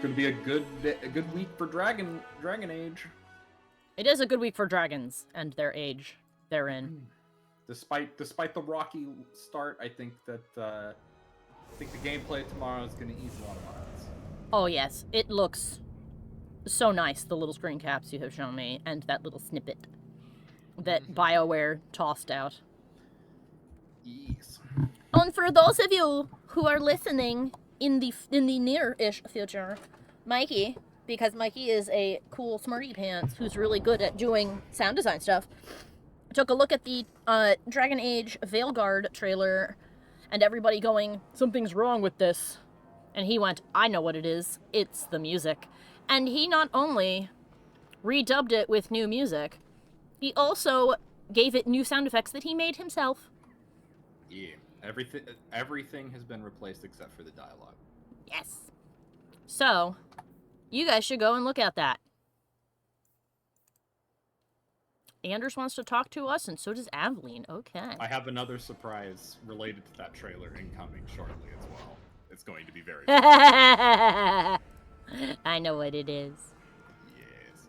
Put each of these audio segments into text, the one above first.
gonna be a good week for Dragon Age. It is a good week for dragons and their age they're in. Despite the rocky start, I think the gameplay tomorrow is gonna ease a lot of minds. Oh yes, it looks so nice, the little screen caps you have shown me, and that little snippet that BioWare tossed out. Yes. And for those of you who are listening in the near-ish future, Mikey, because Mikey is a cool smarty pants who's really good at doing sound design stuff, took a look at the Dragon Age Veilguard trailer, and everybody going, something's wrong with this. And he went, I know what it is. It's the music. And he not only redubbed it with new music, he also gave it new sound effects that he made himself. Yeah, everything has been replaced except for the dialogue. Yes. So, you guys should go and look at that. Anders wants to talk to us, and so does Aveline. Okay. I have another surprise related to that trailer incoming shortly as well. It's going to be very I know what it is. Yes.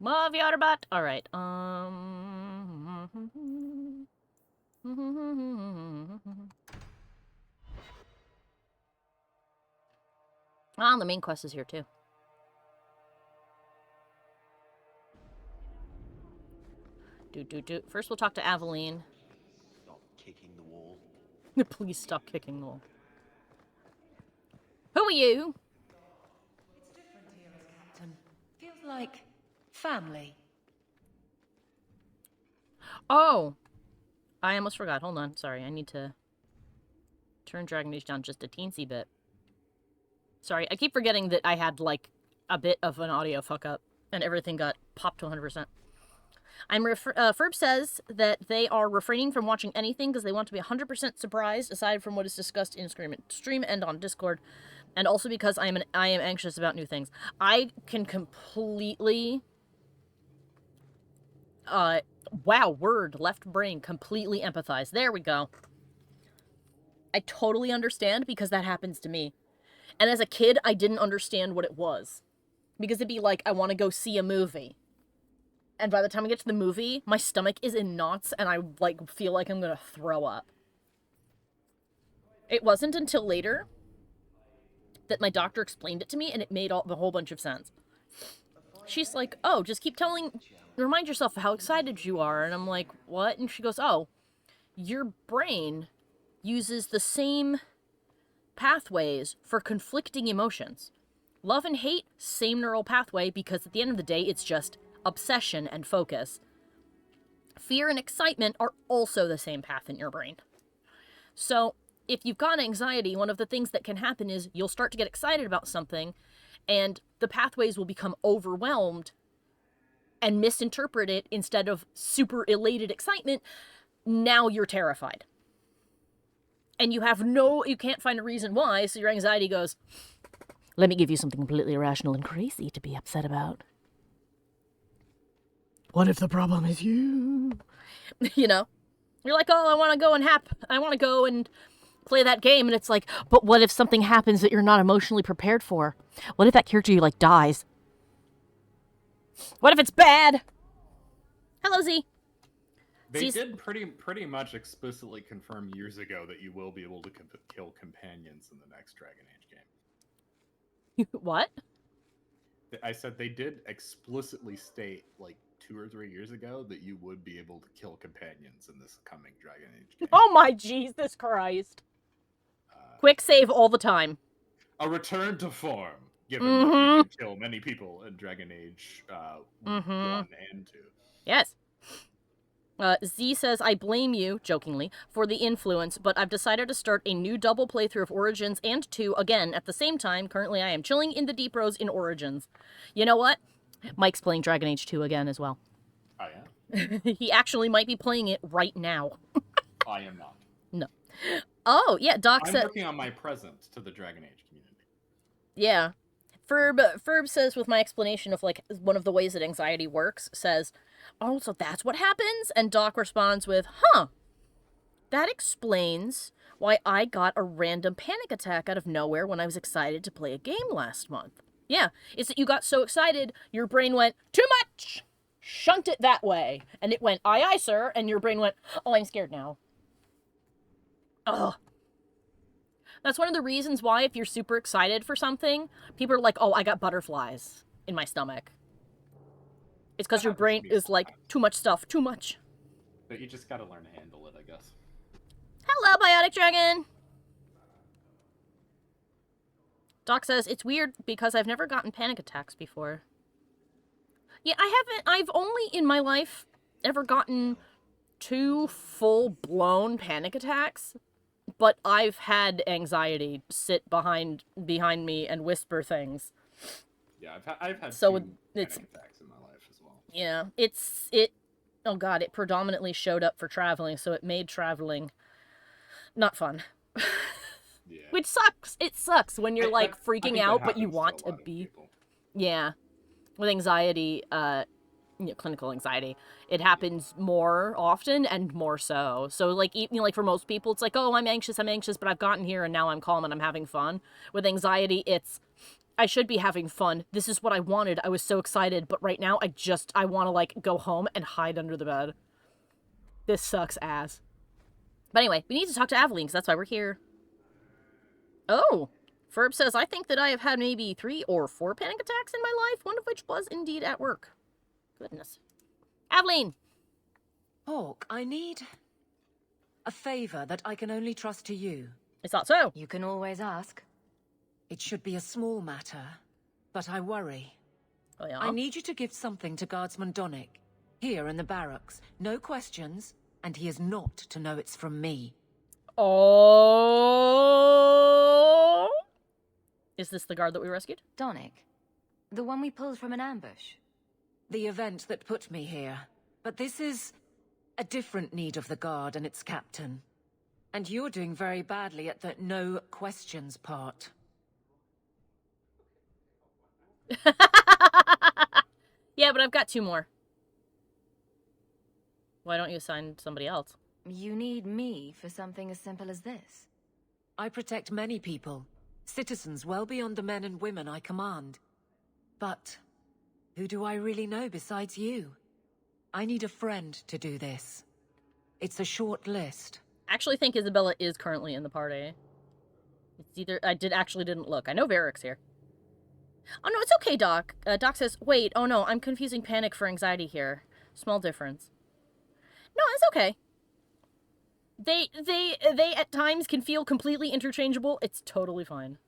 Move your butt. All right. The main quest is here too. First, we'll talk to Aveline. Stop kicking the wall. Please stop kicking the wall. Who are you? It's different here as captain. Feels like family. Oh, I almost forgot. Hold on. Sorry, I need to turn Dragon Age down just a teensy bit. Sorry, I keep forgetting that I had, like, a bit of an audio fuck-up, and everything got popped to 100%. Ferb says that they are refraining from watching anything because they want to be 100% surprised, aside from what is discussed in stream and on Discord, and also because I am anxious about new things. I can completely... left brain, completely empathize. There we go. I totally understand because that happens to me. And as a kid, I didn't understand what it was. Because it'd be like, I want to go see a movie. And by the time I get to the movie, my stomach is in knots and I, like, feel like I'm going to throw up. It wasn't until later that my doctor explained it to me and it made a whole bunch of sense. She's like, oh, just keep remind yourself of how excited you are. And I'm like, what? And she goes, oh, your brain uses the same pathways for conflicting emotions. Love and hate, same neural pathway, because at the end of the day, it's just obsession and focus. Fear and excitement are also the same path in your brain. So, if you've got anxiety, one of the things that can happen is you'll start to get excited about something, and the pathways will become overwhelmed and misinterpret it instead of super elated excitement. Now you're terrified. And you can't find a reason why, so your anxiety goes, let me give you something completely irrational and crazy to be upset about. What if the problem is you? You know? You're like, oh, I want to go and play that game, and it's like, but what if something happens that you're not emotionally prepared for? What if that character you like dies? What if it's bad? Hello, Z. They did pretty much explicitly confirm years ago that you will be able to kill companions in the next Dragon Age game. What? I said they did explicitly state, like, 2 or 3 years ago that you would be able to kill companions in this coming Dragon Age game. Oh my Jesus Christ. Quick save all the time. A return to form, given that you can kill many people in Dragon Age 1 and 2. Yes. Z says, I blame you, jokingly, for the influence, but I've decided to start a new double playthrough of Origins and 2 again at the same time. Currently, I am chilling in the Deep Rose in Origins. You know what? Mike's playing Dragon Age 2 again as well. I am. He actually might be playing it right now. I am not. No. Oh, yeah, Doc said... I'm working on my present to the Dragon Age community. Yeah. Ferb says, with my explanation of, like, one of the ways that anxiety works, says, oh, so that's what happens? And Doc responds with, huh. That explains why I got a random panic attack out of nowhere when I was excited to play a game last month. Yeah, it's that you got so excited, your brain went, too much! Shunt it that way. And it went, aye, aye, sir. And your brain went, oh, I'm scared now. Ugh. That's one of the reasons why, if you're super excited for something, people are like, oh, I got butterflies in my stomach. It's because your brain is like, too much stuff, too much. But you just gotta learn to handle it, I guess. Hello, Biotic Dragon! Doc says, it's weird because I've never gotten panic attacks before. Yeah, I've only in my life ever gotten 2 full-blown panic attacks, but I've had anxiety sit behind me and whisper things. Yeah, I've had so 2 it's panic attacks in my life as well. Yeah, oh god, it predominantly showed up for traveling, so it made traveling not fun. Yeah. Which sucks. It sucks when you're like freaking out, but you want to be. People. Yeah. With anxiety, clinical anxiety, it happens more often and more so. So like, like for most people, it's like, oh, I'm anxious, but I've gotten here and now I'm calm and I'm having fun. With anxiety, it's, I should be having fun. This is what I wanted. I was so excited, but right now I want to like go home and hide under the bed. This sucks ass. But anyway, we need to talk to Aveline because that's why we're here. Oh, Ferb says, I think that I have had maybe 3 or 4 panic attacks in my life, one of which was indeed at work. Goodness. Aveline! Hawke, I need a favor that I can only trust to you. I thought so. You can always ask. It should be a small matter, but I worry. Oh, yeah? I need you to give something to Guardsman Donnic, here in the barracks. No questions, and he is not to know it's from me. Oh! Is this the guard that we rescued? Donnic. The one we pulled from an ambush. The event that put me here. But this is a different need of the guard and its captain. And you're doing very badly at the no questions part. Yeah, but I've got 2 more. Why don't you assign somebody else? You need me for something as simple as this. I protect many people. Citizens well beyond the men and women I command. But who do I really know besides you? I need a friend to do this. It's a short list. I actually think Isabella is currently in the party. It's either... I didn't look. I know Varric's here. Oh, no, it's okay, Doc. Doc says, wait, oh no, I'm confusing panic for anxiety here. Small difference. No, it's okay. They at times can feel completely interchangeable. It's totally fine.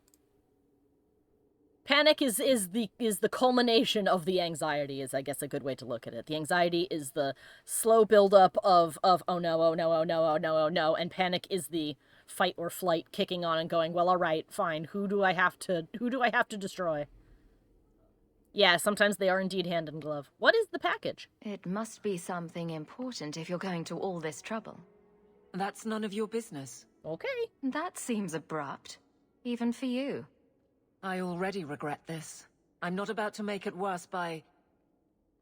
Panic is the culmination of the anxiety, is I guess a good way to look at it. The anxiety is the slow buildup of oh no, oh no, oh no, oh no, oh no, and panic is the fight or flight kicking on and going, well, all right, fine. Who do I have to destroy? Yeah, sometimes they are indeed hand in glove. What is the package? It must be something important if you're going to all this trouble. That's none of your business. Okay. That seems abrupt. Even for you. I already regret this. I'm not about to make it worse by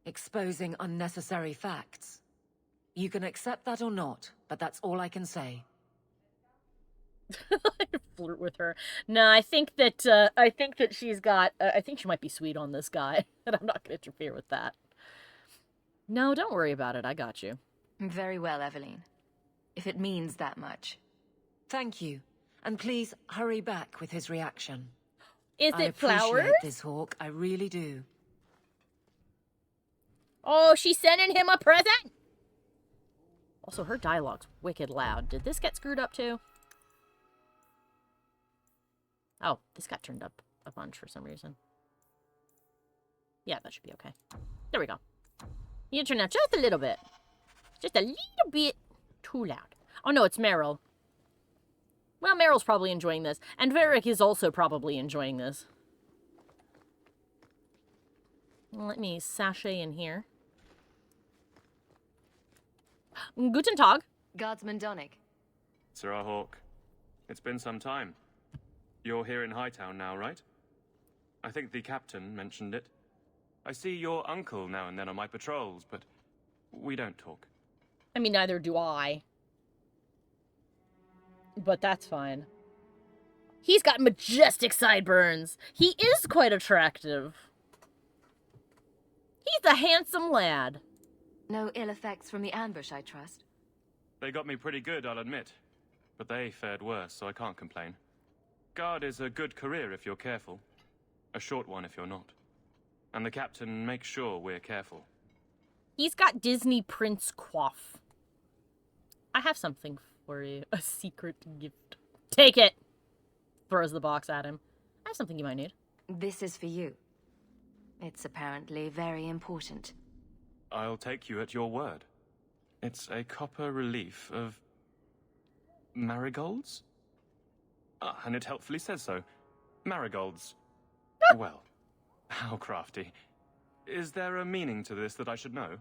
exposing unnecessary facts. You can accept that or not, but that's all I can say. Flirt with her. No, I think that she's got. I think she might be sweet on this guy, and I'm not going to interfere with that. No, don't worry about it. I got you. Very well, Eveline. If it means that much. Thank you, and please hurry back with his reaction. Is it flowers? I appreciate this, Hawke. I really do. Oh, she's sending him a present. Also, her dialogue's wicked loud. Did this get screwed up too? Oh, this got turned up a bunch for some reason. Yeah, that should be okay. There we go. You turn out just a little bit. Just a little bit too loud. Oh no, it's Meryl. Well, Meryl's probably enjoying this. And Varric is also probably enjoying this. Let me sashay in here. Guten Tag. Guardsman Donnic. Sir Hawke. It's been some time. You're here in Hightown now, right? I think the captain mentioned it. I see your uncle now and then on my patrols, but we don't talk. I mean, neither do I. But that's fine. He's got majestic sideburns. He is quite attractive. He's a handsome lad. No ill effects from the ambush, I trust. They got me pretty good, I'll admit. But they fared worse, so I can't complain. Guard is a good career if you're careful. A short one if you're not. And the captain makes sure we're careful. He's got Disney Prince coif. I have something for you. A secret gift. Take it! Throws the box at him. I have something you might need. This is for you. It's apparently very important. I'll take you at your word. It's a copper relief of... marigolds? And it helpfully says so. Marigolds. Well, how crafty. Is there a meaning to this that I should know?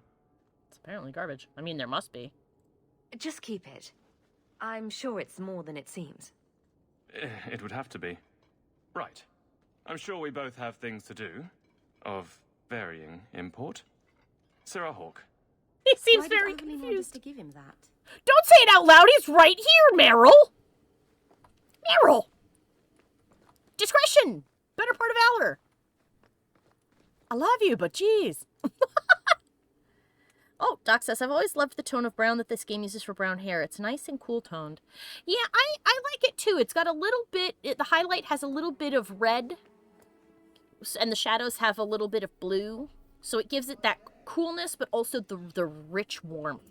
It's apparently garbage. I mean, there must be. Just keep it. I'm sure it's more than it seems. It would have to be. Right. I'm sure we both have things to do. Of varying import. Sir Hawke. He seems Why very did Uncle want us confused. to give him that? Don't say it out loud. He's right here, Meryl. Meryl. Discretion. Better part of valor. I love you, but geez. Oh, Doc says, I've always loved the tone of brown that this game uses for brown hair. It's nice and cool toned. Yeah, I like it too. It's got a little bit, the highlight has a little bit of red. And the shadows have a little bit of blue. So it gives it that coolness, but also the rich warmth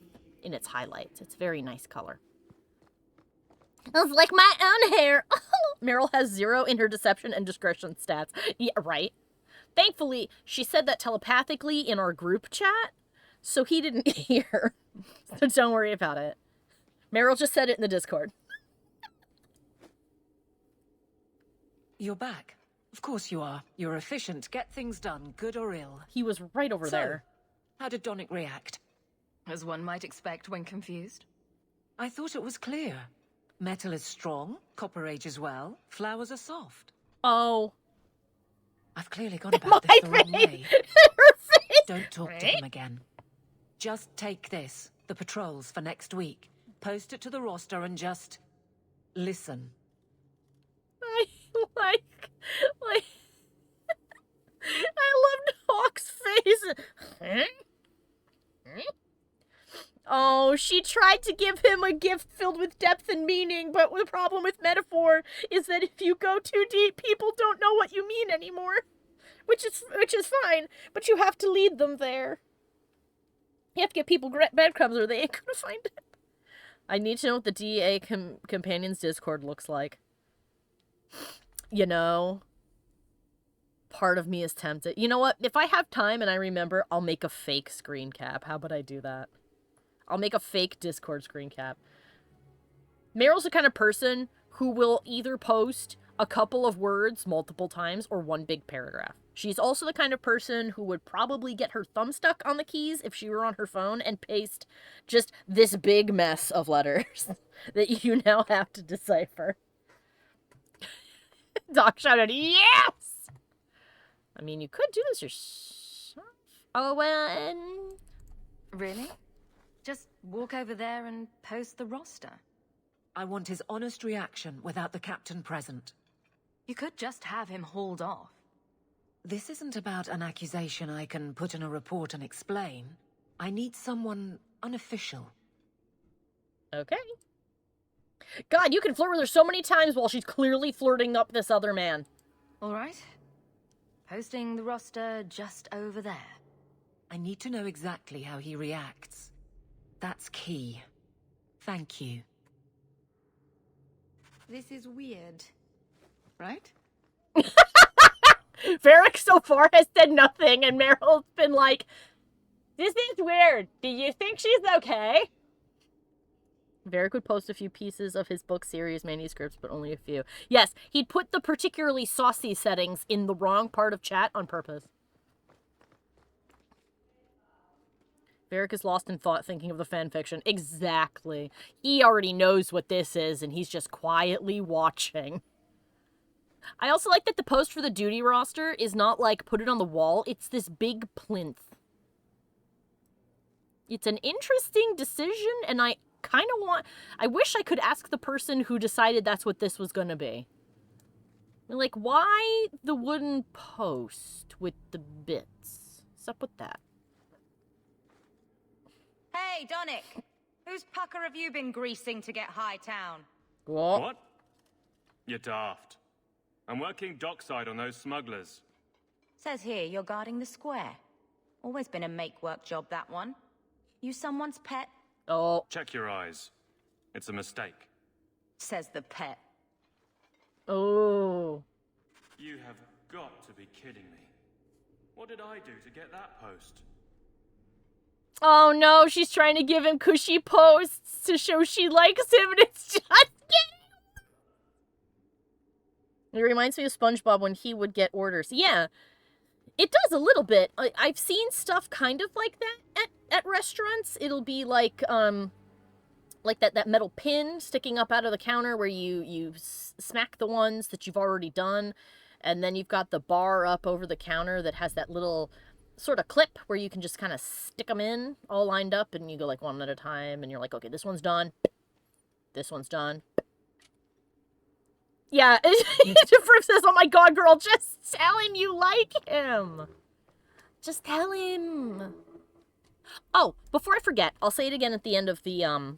in its highlights. It's a very nice color. It's like my own hair. Meryl has 0 in her deception and discretion stats. Yeah, right. Thankfully, she said that telepathically in our group chat, so he didn't hear. So don't worry about it. Meryl just said it in the Discord. You're back. Of course you are. You're efficient. Get things done, good or ill. He was right over there. How did Donick react? As one might expect when confused. I thought it was clear. Metal is strong, copper ages well, flowers are soft. Oh. I've clearly gone about this the wrong way. Her face. Don't talk to him again. Just take this, the patrols for next week. Post it to the roster and just... listen. I loved Hawke's face. Oh, she tried to give him a gift filled with depth and meaning, but the problem with metaphor is that if you go too deep, people don't know what you mean anymore. Which is fine, but you have to lead them there. You have to give people breadcrumbs or they ain't gonna find it. I need to know what the DA Companions Discord looks like. You know, part of me is tempted. You know what? If I have time and I remember, I'll make a fake screen cap. How about I do that? I'll make a fake Discord screen cap. Meryl's the kind of person who will either post a couple of words multiple times or one big paragraph. She's also the kind of person who would probably get her thumb stuck on the keys if she were on her phone and paste just this big mess of letters that you now have to decipher. Doc shouted, yes! I mean, you could do this yourself. Oh, and... Really? Just walk over there and post the roster. I want his honest reaction without the captain present. You could just have him hauled off. This isn't about an accusation I can put in a report and explain. I need someone unofficial. Okay. God, you can flirt with her so many times while she's clearly flirting up this other man. All right. Posting the roster just over there. I need to know exactly how he reacts. That's key. Thank you. This is weird, right? Varric so far has said nothing, and Meryl's been like, this is weird. Do you think she's okay? Varric would post a few pieces of his book series manuscripts, but only a few. Yes, he'd put the particularly saucy settings in the wrong part of chat on purpose. Varric is lost in thought thinking of the fanfiction. Exactly. He already knows what this is, and he's just quietly watching. I also like that the post for the duty roster is not like put it on the wall. It's this big plinth. It's an interesting decision, and I kind of want... I wish I could ask the person who decided that's what this was going to be. Like, why the wooden post with the bits? What's up with that? Hey, Donick! Whose pucker have you been greasing to get High Town? What? You're daft. I'm working dockside on those smugglers. Says here you're guarding the square. Always been a make-work job, that one. You someone's pet? Oh. Check your eyes. It's a mistake. Says the pet. Oh. You have got to be kidding me. What did I do to get that post? Oh no, she's trying to give him cushy posts to show she likes him, and it's just kidding. It reminds me of SpongeBob when he would get orders. Yeah, it does a little bit. I've seen stuff kind of like that at restaurants. It'll be like that metal pin sticking up out of the counter where you smack the ones that you've already done, and then you've got the bar up over the counter that has that little sort of clip where you can just kind of stick them in all lined up, and you go like one at a time, and you're like, okay, this one's done. This one's done. Yeah, Fripp says, oh my god, girl, just tell him you like him. Just tell him. Oh, before I forget, I'll say it again at the end of the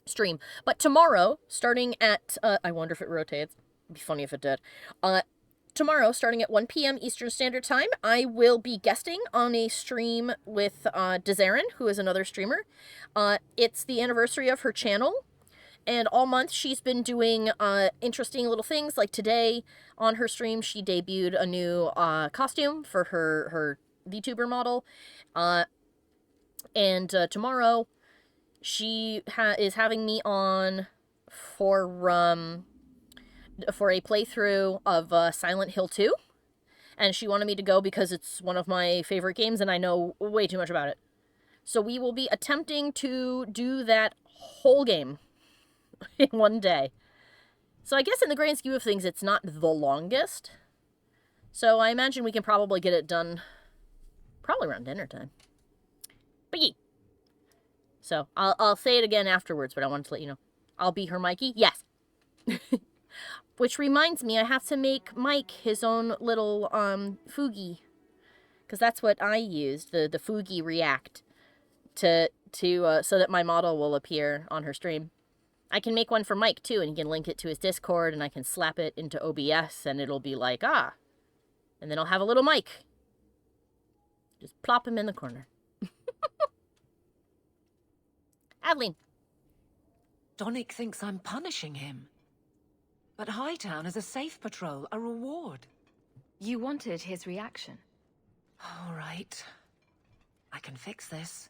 stream. But tomorrow, starting at, I wonder if it rotates. It'd be funny if it did. Tomorrow, starting at 1 p.m. Eastern Standard Time, I will be guesting on a stream with Dezarin, who is another streamer. It's the anniversary of her channel, and all month she's been doing interesting little things. Like today, on her stream, she debuted a new costume for her VTuber model. And tomorrow, she is having me on for a playthrough of Silent Hill 2, and she wanted me to go because it's one of my favorite games and I know way too much about it. So we will be attempting to do that whole game in one day. So I guess in the grand scheme of things, it's not the longest. So I imagine we can probably get it done probably around dinner time. But yeah. So I'll say it again afterwards, but I wanted to let you know. I'll be her Mikey. Yes. Which reminds me, I have to make Mike his own little Fugi, because that's what I used, the Fugi React, to so that my model will appear on her stream. I can make one for Mike too, and he can link it to his Discord, and I can slap it into OBS, and it'll be like, and then I'll have a little Mike. Just plop him in the corner. Adeline. Donick thinks I'm punishing him. But Hightown is a safe patrol, a reward. You wanted his reaction. All right. I can fix this.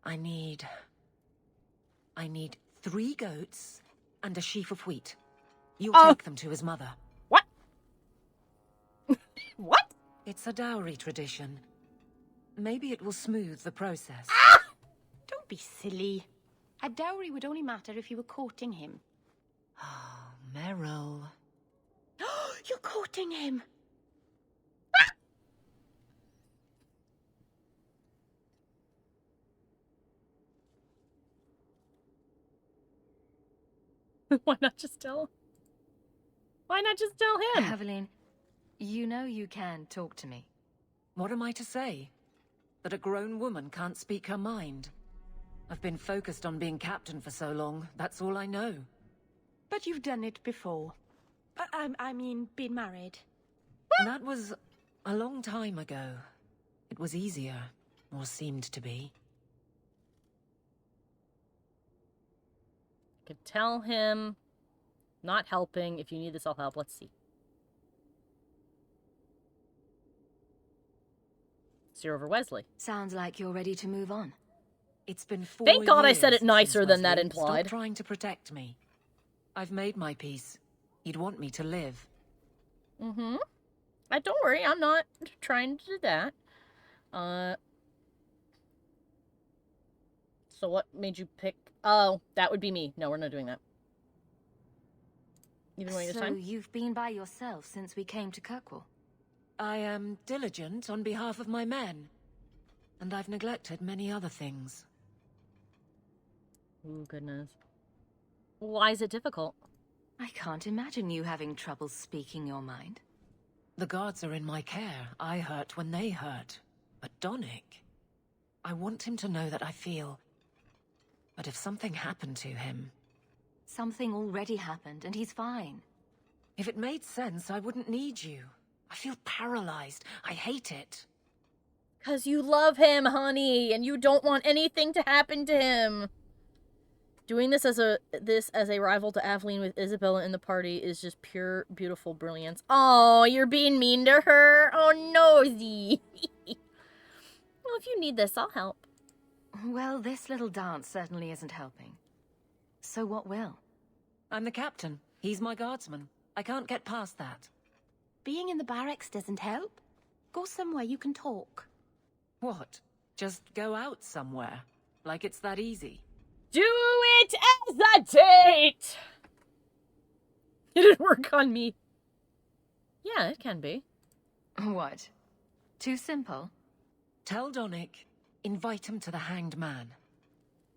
I need 3 goats and a sheaf of wheat. You'll take them to his mother. What? What? It's a dowry tradition. Maybe it will smooth the process. Don't be silly. A dowry would only matter if you were courting him. Oh, Meryl. You're courting him. Why not just tell him? Why not just tell him? Aveline, you know you can talk to me. What am I to say? That a grown woman can't speak her mind? I've been focused on being captain for so long, that's all I know. But you've done it before. I mean, been married. That was a long time ago. It was easier, or seemed to be. Could tell him, not helping. If you need this, I'll help. Let's see. Sir over Wesley. Sounds like you're ready to move on. It's been 4 Thank God I said years it nicer since than that Wesley. implied. Stop trying to protect me. I've made my peace. You'd want me to live. Mm-hmm. Don't worry, I'm not trying to do that. So what made you pick... Oh, that would be me. No, we're not doing that. You been waiting this So time? you've been by yourself since we came to Kirkwall? I am diligent on behalf of my men. And I've neglected many other things. Ooh, goodness. Why is it difficult? I can't imagine you having trouble speaking your mind. The guards are in my care. I hurt when they hurt. But Donnic, I want him to know that I feel... But if something happened to him... Something already happened, and he's fine. If it made sense, I wouldn't need you. I feel paralyzed. I hate it. 'Cause you love him, honey, and you don't want anything to happen to him. Doing this as a rival to Aveline with Isabella in the party is just pure, beautiful brilliance. Oh, you're being mean to her? Oh, nosy. Well, if you need this, I'll help. Well, this little dance certainly isn't helping. So what will? I'm the captain. He's my guardsman. I can't get past that. Being in the barracks doesn't help. Go somewhere you can talk. What? Just go out somewhere? Like it's that easy? Do it as a date! It didn't work on me. Yeah, it can be. What? Too simple? Tell Donnic, invite him to the Hanged Man.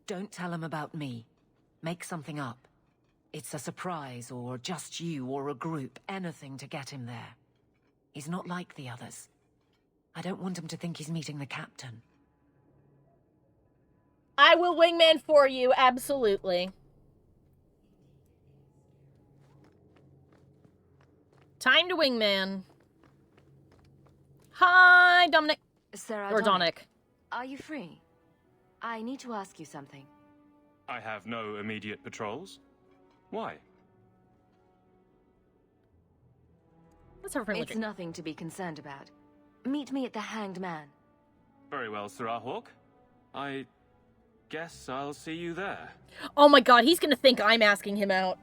Don't tell him about me. Make something up. It's a surprise, or just you, or a group, anything to get him there. He's not like the others. I don't want him to think he's meeting the captain. I will wingman for you, absolutely. Time to wingman. Hi, Dominic. Sarah Or Donnic. Are you free? I need to ask you something. I have no immediate patrols. Why? Let's have a friendly It's drink. nothing to be concerned about. Meet me at the Hanged Man. Very well, Sir Hawke. I guess I'll see you there. Oh my god, he's gonna think I'm asking him out.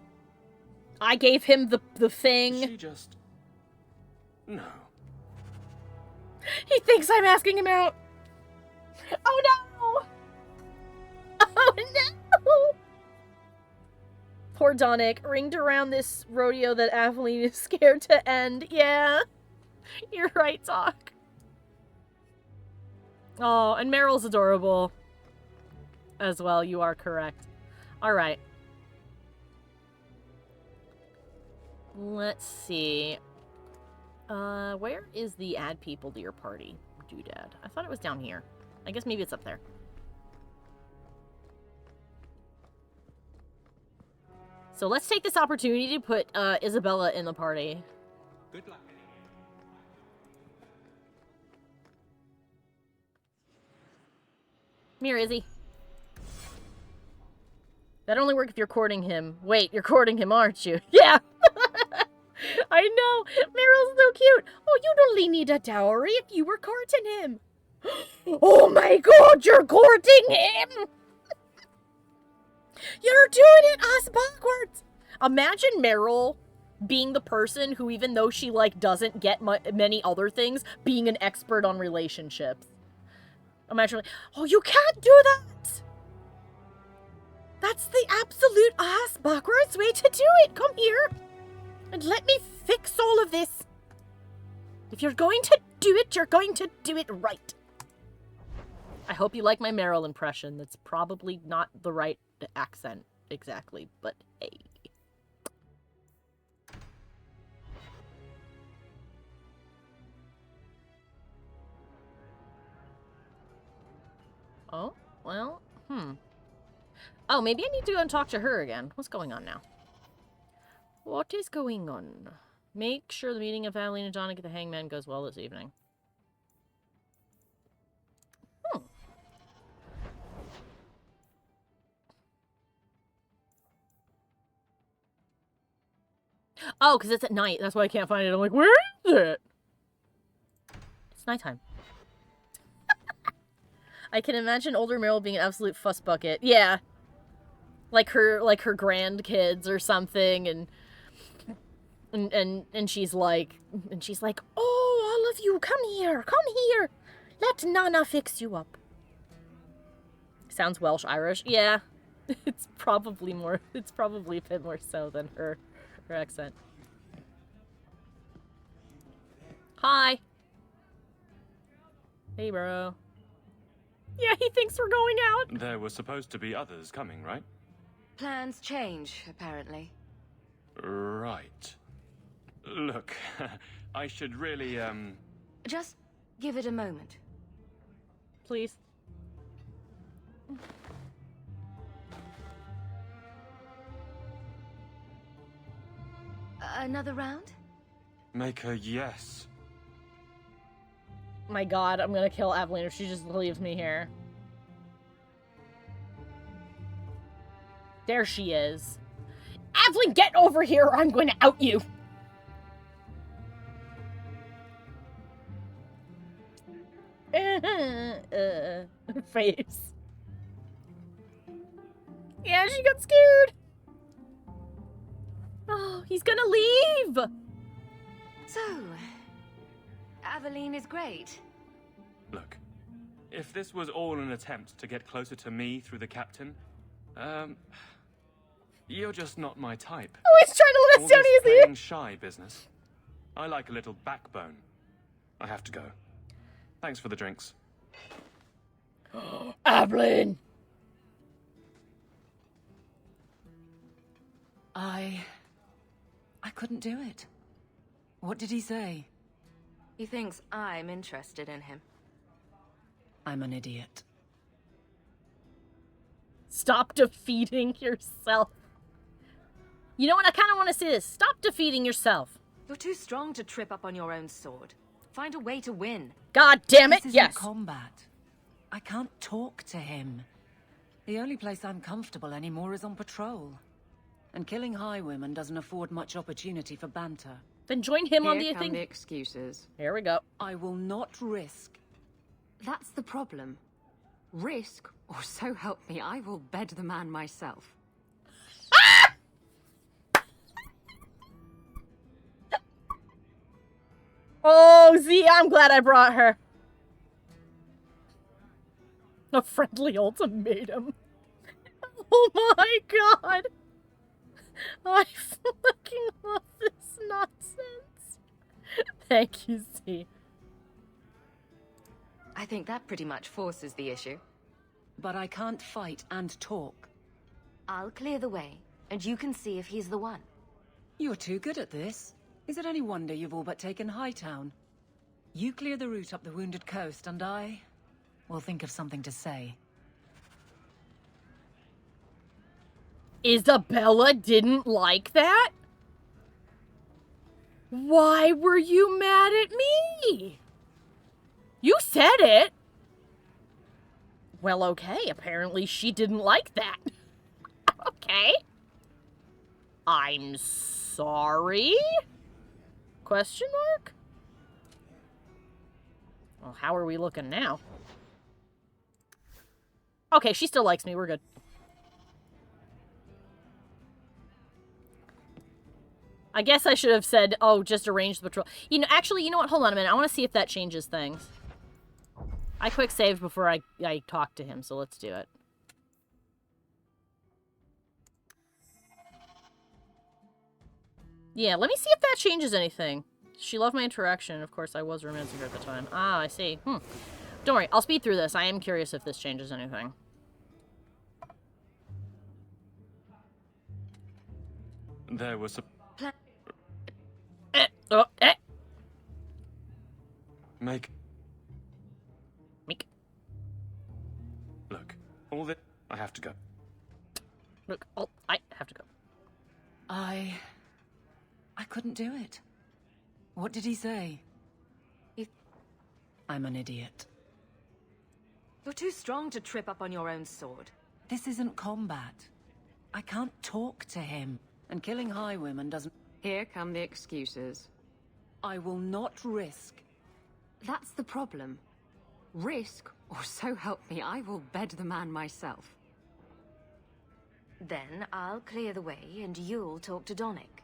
I gave him the thing. She just... No. He thinks I'm asking him out. Oh no! Oh no! Poor Donnic, ringed around this rodeo that Aveline is scared to end. Yeah. You're right, Hawke. Oh, and Meryl's adorable. As well, you are correct. Alright. Let's see. Where is the add people to your party doodad? I thought it was down here. I guess maybe it's up there. So let's take this opportunity to put Isabella in the party. Good luck. Come here, Izzy. That only works if you're courting him. Wait, you're courting him, aren't you? Yeah! I know! Meryl's so cute! Oh, you'd only need a dowry if you were courting him! Oh my god, you're courting him! You're doing it ass backwards! Imagine Meryl being the person who, even though she, like, doesn't get many other things, being an expert on relationships. Imagine, like, oh, you can't do that! That's the absolute ass backwards way to do it! Come here! And let me fix all of this! If you're going to do it, you're going to do it right. I hope you like my Meryl impression. That's probably not the right accent exactly, but hey. Oh, well, Oh, maybe I need to go and talk to her again. What's going on now? What is going on? Make sure the meeting of Aveline and Donnic at the Hangman goes well this evening. Oh, because it's at night. That's why I can't find it. I'm like, where is it? It's nighttime. I can imagine older Meryl being an absolute fuss bucket. Yeah. Like her grandkids or something, and she's like, oh, all of you, come here. Let Nana fix you up. Sounds Welsh Irish. Yeah. It's probably a bit more so than her accent. Hi. Hey, bro. Yeah, he thinks we're going out. There were supposed to be others coming, right? Plans change, apparently. Right. Look, I should really, Just give it a moment. Please. Another round? make a yes. My god, I'm gonna kill Aveline if she just leaves me here. There she is. Aveline, get over here or I'm going to out you! Face. Yeah, she got scared. Oh, he's gonna leave! So, Aveline is great. Look, if this was all an attempt to get closer to me through the captain, you're just not my type. Oh, he's trying to let us down easy! Playing shy business. I like a little backbone. I have to go. Thanks for the drinks. Aveline! I couldn't do it. What did he say? He thinks I'm interested in him. I'm an idiot. Stop defeating yourself. You know what? I kind of want to say this. Stop defeating yourself. You're too strong to trip up on your own sword. Find a way to win. God damn it, This isn't yes. combat. I can't talk to him. The only place I'm comfortable anymore is on patrol. And killing highwaymen doesn't afford much opportunity for banter. Then join him on Here the come thing. the excuses. Here we go. I will not risk. That's the problem. Risk, or so help me, I will bed the man myself. Oh, Z, I'm glad I brought her. A friendly ultimatum. Oh my god. I fucking love this nonsense. Thank you, Z. I think that pretty much forces the issue. But I can't fight and talk. I'll clear the way, and you can see if he's the one. You're too good at this. Is it any wonder you've all but taken Hightown? You clear the route up the Wounded Coast, and I will think of something to say. Isabella didn't like that? Why were you mad at me? You said it. Well, okay, apparently she didn't like that. Okay. I'm sorry? Question mark? Well, how are we looking now? Okay, she still likes me. We're good. I guess I should have said, oh, just arrange the patrol. You know, actually, you know what? Hold on a minute. I want to see if that changes things. I quick saved before I talked to him, so let's do it. Yeah, let me see if that changes anything. She loved my interaction. Of course, I was romancing her at the time. Ah, I see. Don't worry. I'll speed through this. I am curious if this changes anything. There was a... Make... Look, all this... I have to go. Look, oh, I have to go. I couldn't do it. What did he say? I'm an idiot. You're too strong to trip up on your own sword. This isn't combat. I can't talk to him. And killing highwaymen doesn't... Here come the excuses. I will not risk. That's the problem. Risk, or so help me, I will bed the man myself. Then I'll clear the way and you'll talk to Donick.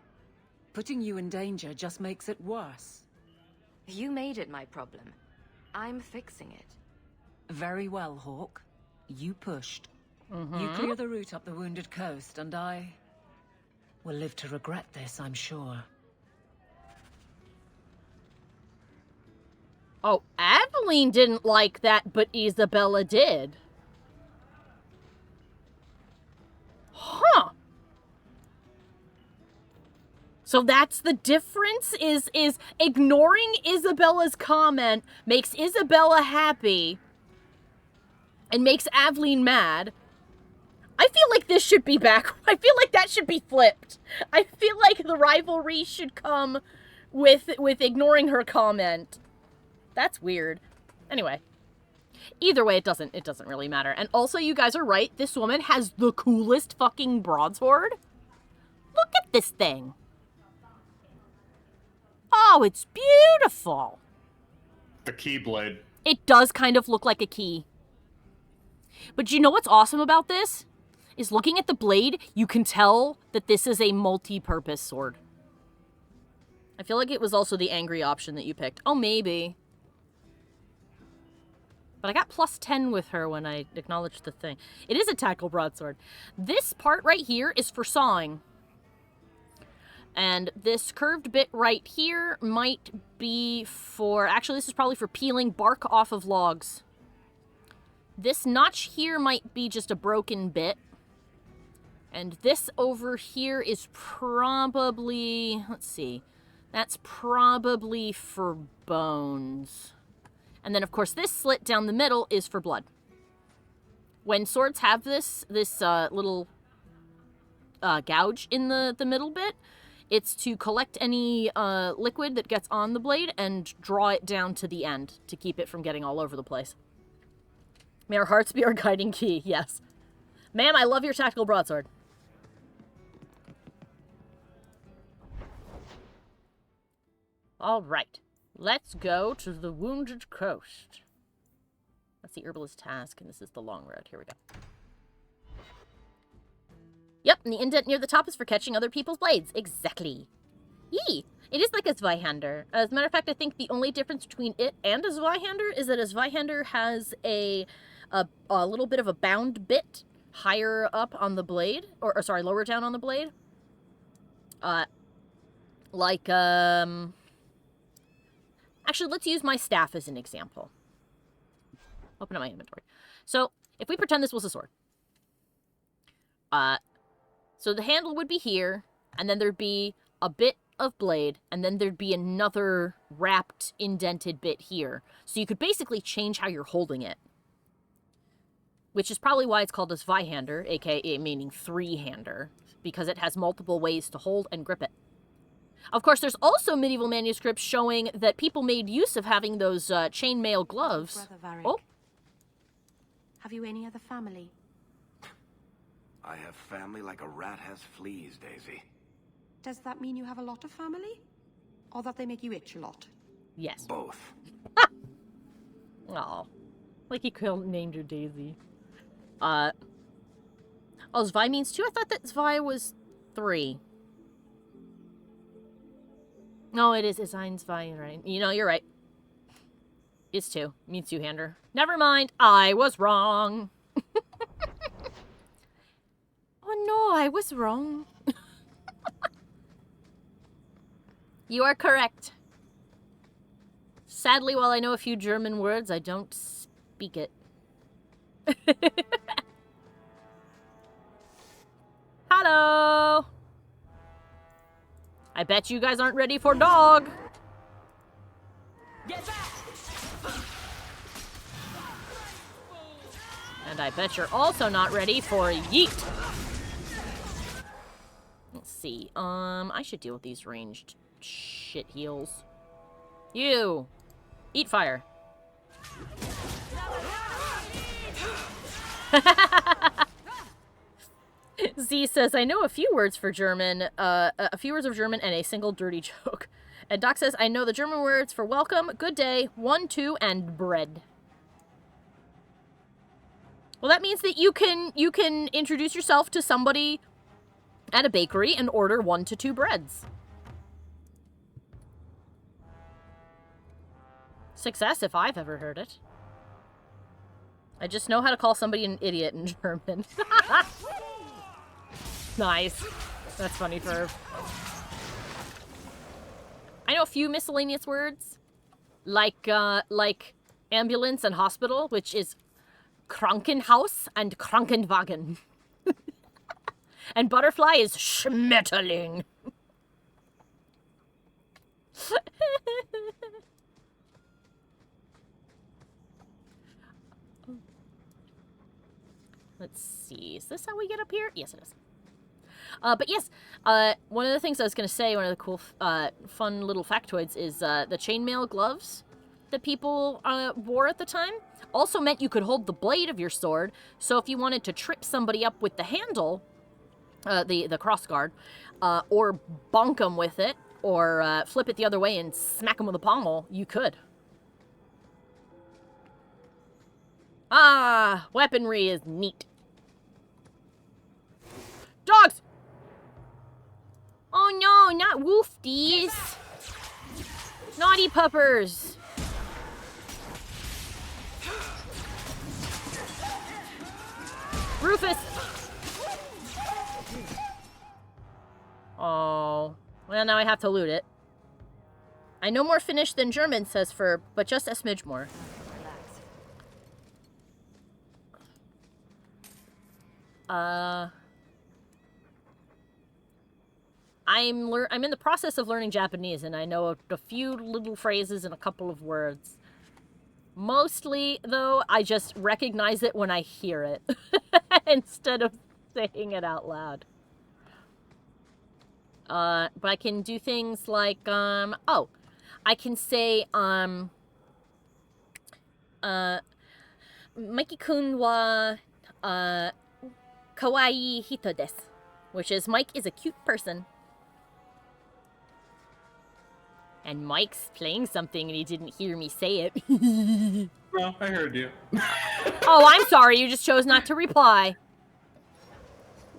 Putting you in danger just makes it worse. You made it my problem. I'm fixing it. Very well, Hawke. You pushed. You clear the route up the Wounded Coast, and I will live to regret this, I'm sure. Oh, Aveline didn't like that, but Isabella did. Huh. So that's the difference, is ignoring Isabella's comment makes Isabella happy and makes Aveline mad. I feel like this should be back. I feel like that should be flipped. I feel like the rivalry should come with ignoring her comment. That's weird. Anyway. Either way, it doesn't really matter. And also, you guys are right. This woman has the coolest fucking broadsword. Look at this thing. Oh, it's beautiful. The keyblade. It does kind of look like a key. But you know what's awesome about this? Is looking at the blade, you can tell that this is a multi-purpose sword. I feel like it was also the angry option that you picked. Oh, maybe. But I got plus 10 with her when I acknowledged the thing. It is a tactical broadsword. This part right here is for sawing. And this curved bit right here might be for... Actually, this is probably for peeling bark off of logs. This notch here might be just a broken bit. And this over here is probably... Let's see. That's probably for bones. And then, of course, this slit down the middle is for blood. When swords have this little gouge in the middle bit, it's to collect any liquid that gets on the blade and draw it down to the end to keep it from getting all over the place. May our hearts be our guiding key, yes. Ma'am, I love your tactical broadsword. All right. Let's go to the Wounded Coast. That's the herbalist task, and this is the long road. Here we go. Yep, and the indent near the top is for catching other people's blades. Exactly. Yee! It is like a Zweihander. As a matter of fact, I think the only difference between it and a Zweihander is that a Zweihander has a little bit of a bound bit higher up on the blade. Or sorry, lower down on the blade. Actually, let's use my staff as an example. Open up my inventory. So, if we pretend this was a sword. So the handle would be here, and then there'd be a bit of blade, and then there'd be another wrapped, indented bit here. So you could basically change how you're holding it. Which is probably why it's called a Zweihander, aka meaning three-hander, because it has multiple ways to hold and grip it. Of course, there's also medieval manuscripts showing that people made use of having those chainmail gloves. Brother Varric. Oh. Have you any other family? I have family like a rat has fleas, Daisy. Does that mean you have a lot of family? Or that they make you itch a lot? Yes. Both. Aw. Like he named her Daisy. Oh, Zwei means 2? I thought that Zwei was 3. No, it is. It's ein Zwei, right? You know, you're right. It's 2. It means two-hander. Never mind. I was wrong. Oh no, I was wrong. You are correct. Sadly, while I know a few German words, I don't speak it. Hello! I bet you guys aren't ready for dog. Get back! And I bet you're also not ready for yeet. Let's see. I should deal with these ranged shit heals. You! Eat fire. Z says, I know a few words for German, a few words of German and a single dirty joke. And Doc says, I know the German words for welcome, good day, 1, 2, and bread. Well, that means that you can introduce yourself to somebody at a bakery and order 1 to 2 breads. Success if I've ever heard it. I just know how to call somebody an idiot in German. Nice. That's funny, Ferb. I know a few miscellaneous words. Like ambulance and hospital, which is Krankenhaus and Krankenwagen. And butterfly is Schmetterling. Let's see. Is this how we get up here? Yes, it is. But yes, one of the things I was going to say, one of the cool, fun little factoids is the chainmail gloves that people wore at the time also meant you could hold the blade of your sword. So if you wanted to trip somebody up with the handle, the crossguard, or bonk them with it, or flip it the other way and smack them with a pommel, you could. Ah, weaponry is neat. Dogs! Oh no, not woofties! Naughty puppers! Rufus! Oh. Well, now I have to loot it. I know more Finnish than German, says Ferb, but just a smidge more. I'm in the process of learning Japanese, and I know a few little phrases and a couple of words. Mostly, though, I just recognize it when I hear it, instead of saying it out loud. But I can do things like, I can say, Mikey-kun wa, kawaii hito desu, which is Mike is a cute person. And Mike's playing something and he didn't hear me say it. Well, I heard you. Oh, I'm sorry, you just chose not to reply.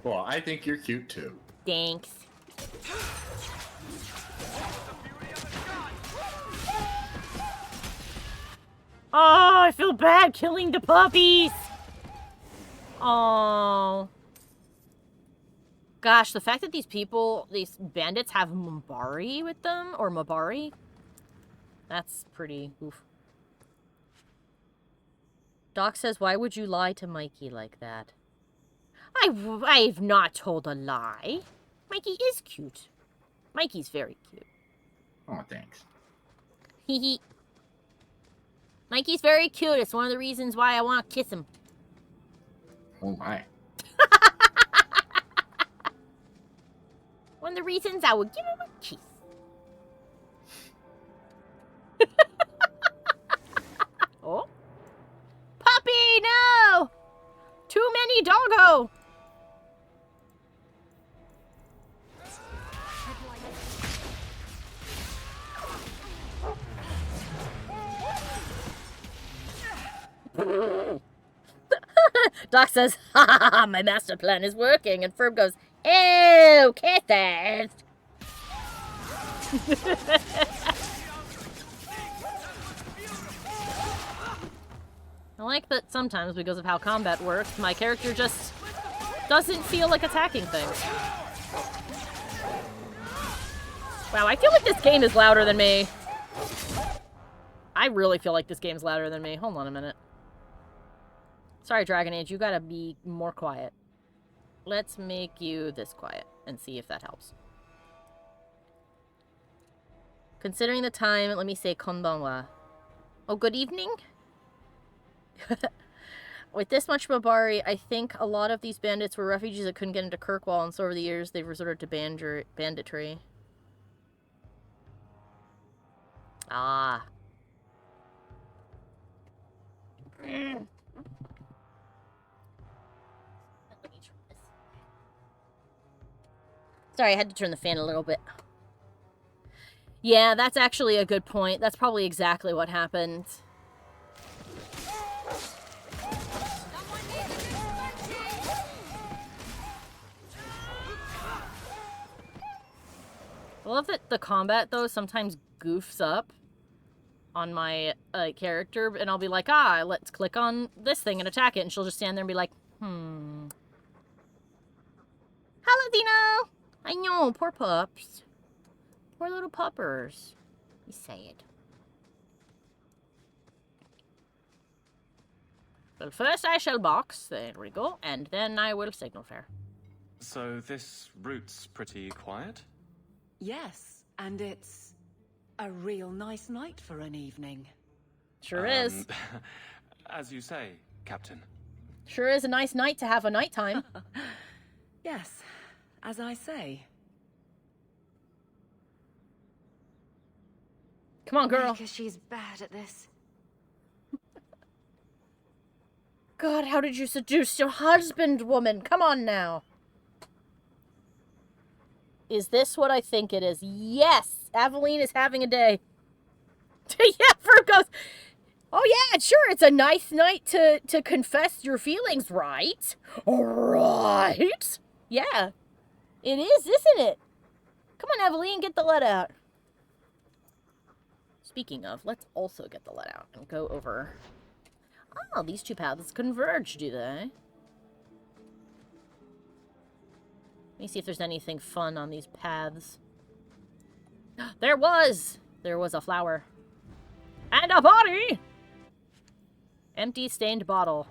Well, I think you're cute too. Thanks. Oh, I feel bad killing the puppies. Oh. Gosh, the fact that these bandits have Mabari with them, or Mabari, that's pretty oof. Doc says, why would you lie to Mikey like that? I've not told a lie. Mikey is cute. Mikey's very cute. Oh, thanks. Hee hee. Mikey's very cute. It's one of the reasons why I want to kiss him. Oh my. One of the reasons I would give him a kiss. Oh. Puppy, no! Too many doggo! Doc says, ha ha ha, my master plan is working. And Ferb goes, oh, Tethras. I like that sometimes, because of how combat works, my character just doesn't feel like attacking things. Wow, I feel like this game is louder than me. I really feel like this game's louder than me. Hold on a minute. Sorry, Dragon Age, you gotta be more quiet. Let's make you this quiet and see if that helps. Considering the time, let me say konbanwa. Oh, good evening? With this much Mabari, I think a lot of these bandits were refugees that couldn't get into Kirkwall, and so over the years they've resorted to banditry. Ah. Sorry, I had to turn the fan a little bit. Yeah, that's actually a good point. That's probably exactly what happened. I love that the combat, though, sometimes goofs up on my character, and I'll be like, let's click on this thing and attack it, and she'll just stand there and be like, Hello, Dino! I know, poor pups. Poor little puppers. You say it. Well, first I shall box, there we go, and then I will signal fare. So this route's pretty quiet? Yes, and it's A real nice night for an evening. Sure is. As you say, Captain. Sure is a nice night to have a nighttime. Yes, as I say. Come on, girl. Because she's bad at this. God, how did you seduce your husband, woman? Come on now. Is this what I think it is? Yes! Aveline is having a day. Yeah, Fur goes, oh yeah, sure, it's a nice night to confess your feelings, right? Right? Yeah. It is, isn't it? Come on, Aveline, get the lead out. Speaking of, let's also get the lead out and go over. Oh, these two paths converge, do they? Let me see if there's anything fun on these paths. There was! There was a flower. And a body! Empty stained bottle.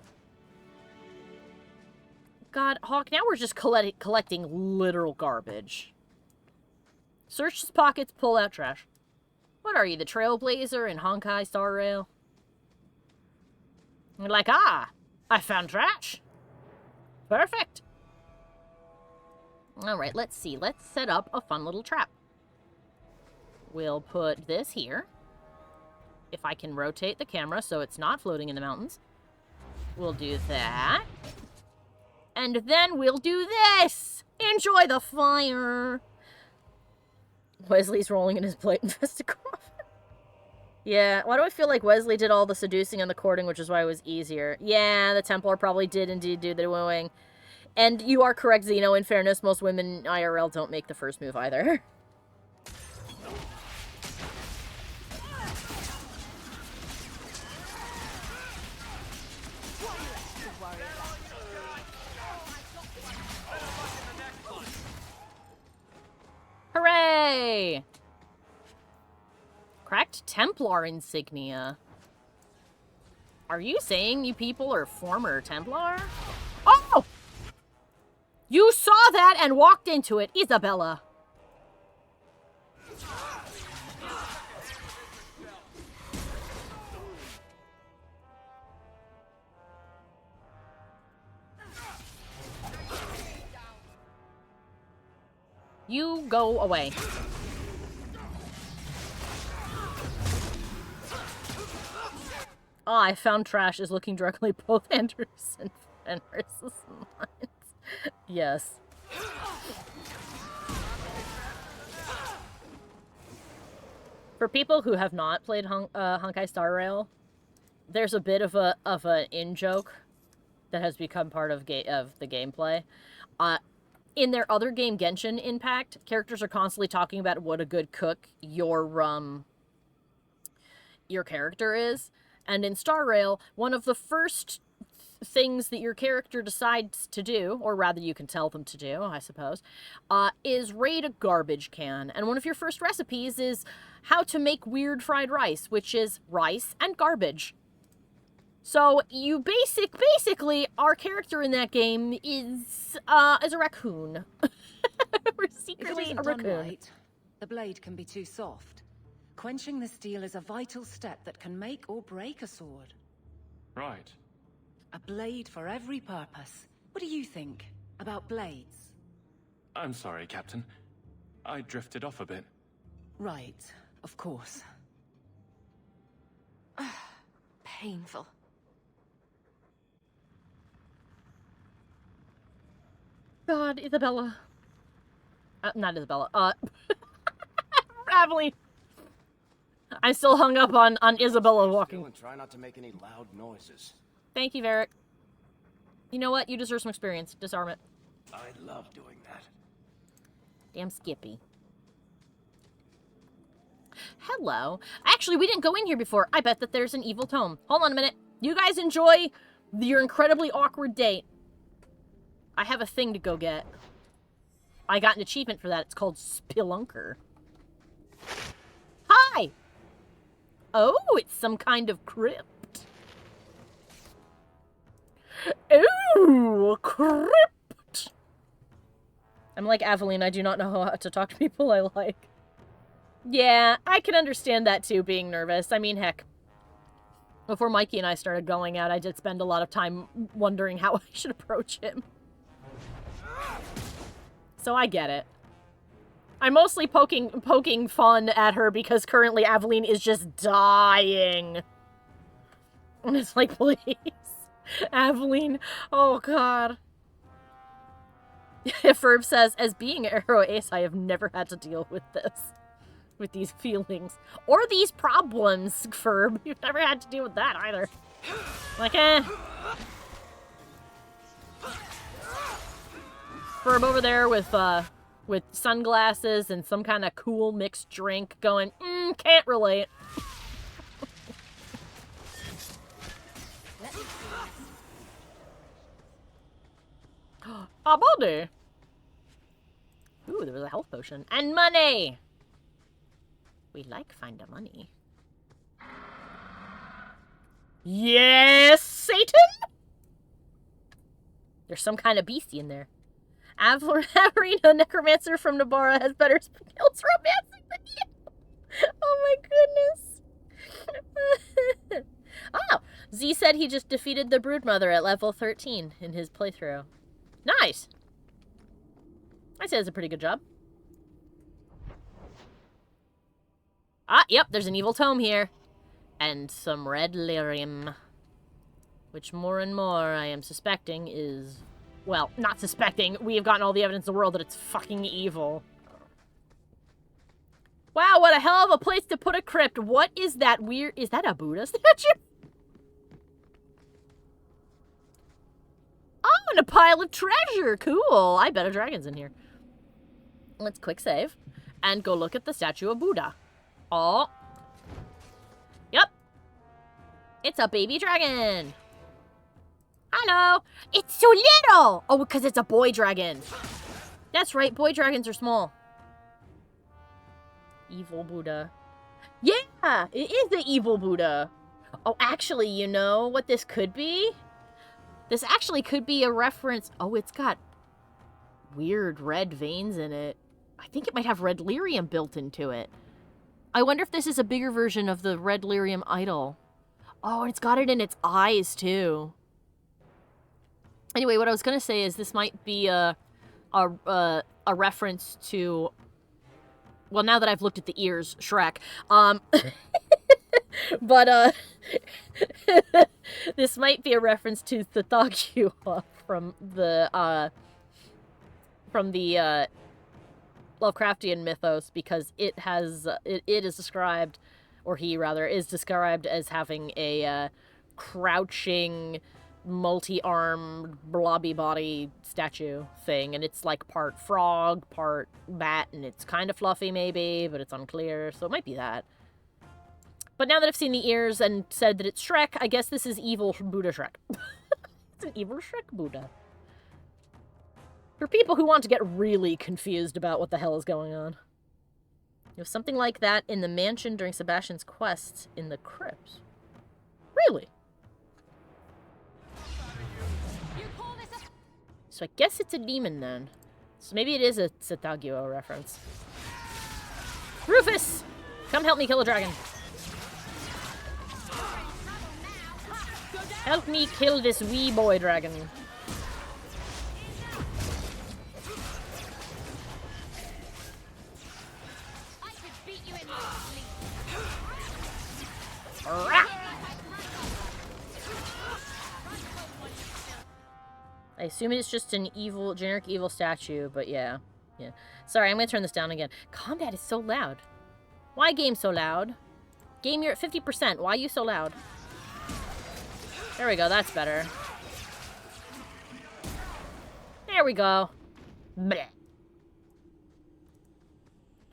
God, Hawke, now we're just collecting literal garbage. Search his pockets, pull out trash. What are you, the trailblazer in Honkai Star Rail? You're like, ah, I found trash. Perfect. Alright, let's see. Let's set up a fun little trap. We'll put this here. If I can rotate the camera so it's not floating in the mountains. We'll do that. And then we'll do this! Enjoy the fire! Wesley's rolling in his plate-infested coffin. Yeah, why do I feel like Wesley did all the seducing and the courting, which is why it was easier? Yeah, the Templar probably did indeed do the wooing. And you are correct, Zeno. In fairness, most women IRL don't make the first move either. Hooray! Cracked Templar insignia. Are you saying you people are former Templar? Oh! You saw that and walked into it, Isabella. You go away. Oh, I found trash is looking directly both Anderson and Fenris's minds. Yes. For people who have not played Honkai Star Rail, there's a bit of an in-joke that has become part of the gameplay. In their other game, Genshin Impact, characters are constantly talking about what a good cook your character is. And in Star Rail, one of the first things that your character decides to do, or rather you can tell them to do, I suppose, is raid a garbage can. And one of your first recipes is how to make weird fried rice, which is rice and garbage. So you basically, our character in that game is a raccoon. We're secretly a raccoon. Right, the blade can be too soft. Quenching the steel is a vital step that can make or break a sword. Right. A blade for every purpose. What do you think about blades? I'm sorry, Captain. I drifted off a bit. Right, of course. Painful. God, Isabella. Not Isabella. Aveline. I'm still hung up on Isabella walking. And try not to make any loud noises. Thank you, Varric. You know what? You deserve some experience. Disarm it. I love doing that. Damn Skippy. Hello. Actually, we didn't go in here before. I bet that there's an evil tome. Hold on a minute. You guys enjoy your incredibly awkward date. I have a thing to go get. I got an achievement for that. It's called Spelunker. Hi! Oh, it's some kind of crypt. Ooh, a crypt! I'm like Aveline, I do not know how to talk to people I like. Yeah, I can understand that too, being nervous. I mean, heck, before Mikey and I started going out, I did spend a lot of time wondering how I should approach him. So I get it. I'm mostly poking fun at her because currently Aveline is just dying. And it's like, please. Aveline, oh god. Ferb says, as being Arrow Ace, I have never had to deal with this. With these feelings. Or these problems, Ferb. You've never had to deal with that either. Like, Ferb over there with sunglasses and some kind of cool mixed drink going, can't relate. A body. Ooh, there was a health potion. And money! We like find a money. Yes, Satan? There's some kind of beastie in there. Averina, necromancer from Nabara, has better skills romancing than you. Oh my goodness. Oh, Z said he just defeated the Broodmother at level 13 in his playthrough. Nice. I say that's a pretty good job. Ah, yep, there's an evil tome here. And some red lyrium. Which more and more I am suspecting is... Well, not suspecting. We have gotten all the evidence in the world that it's fucking evil. Wow, what a hell of a place to put a crypt. What is that weird... Is that a Buddha statue? Oh, and a pile of treasure. Cool. I bet a dragon's in here. Let's quick save. And go look at the statue of Buddha. Oh. Yep. It's a baby dragon. Hello. It's so little. Oh, because it's a boy dragon. That's right. Boy dragons are small. Evil Buddha. Yeah, it is the evil Buddha. Oh, actually, you know what this could be? This actually could be a reference. Oh, it's got weird red veins in it. I think it might have red lyrium built into it. I wonder if this is a bigger version of the red lyrium idol. Oh, and it's got it in its eyes, too. Anyway, what I was going to say is this might be a reference to... Well, now that I've looked at the ears, Shrek. But, this might be a reference to the Thagua from the Lovecraftian mythos, because it has, it is described, or he rather, is described as having a crouching, multi-armed, blobby body statue thing, and it's like part frog, part bat, and it's kind of fluffy maybe, but it's unclear, so it might be that. But now that I've seen the ears and said that it's Shrek, I guess this is evil Buddha Shrek. It's an evil Shrek Buddha. For people who want to get really confused about what the hell is going on. There was something like that in the mansion during Sebastian's quests in the crypts. Really? So I guess it's a demon then. So maybe it is a Thagua reference. Rufus! Come help me kill a dragon. Help me kill this wee boy dragon. I assume it's just an evil, generic evil statue, but yeah. Yeah. Sorry, I'm gonna turn this down again. Combat is so loud. Why game so loud? Game, you're at 50%. Why are you so loud? There we go, that's better. There we go. Blech.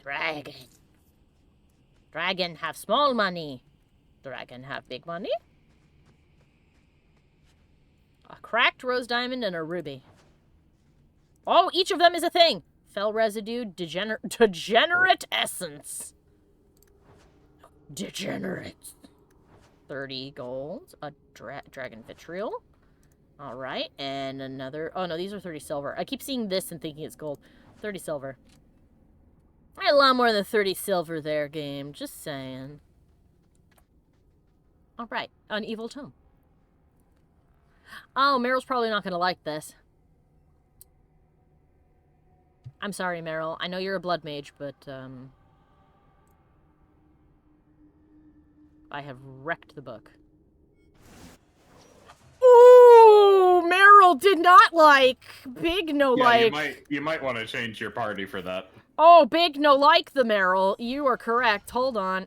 Dragon. Dragon have small money. Dragon have big money. A cracked rose diamond and a ruby. Oh, each of them is a thing. Fell residue, degenerate essence. Degenerate. 30 gold. A dragon vitriol. Alright, and another... Oh, no, these are 30 silver. I keep seeing this and thinking it's gold. 30 silver. I had a lot more than 30 silver there, game. Just saying. Alright, an evil tome. Oh, Meryl's probably not going to like this. I'm sorry, Meryl. I know you're a blood mage, but, I have wrecked the book. Ooh! Meryl did not like! Big no like. You might want to change your party for that. Oh, big no like the Meryl. You are correct. Hold on.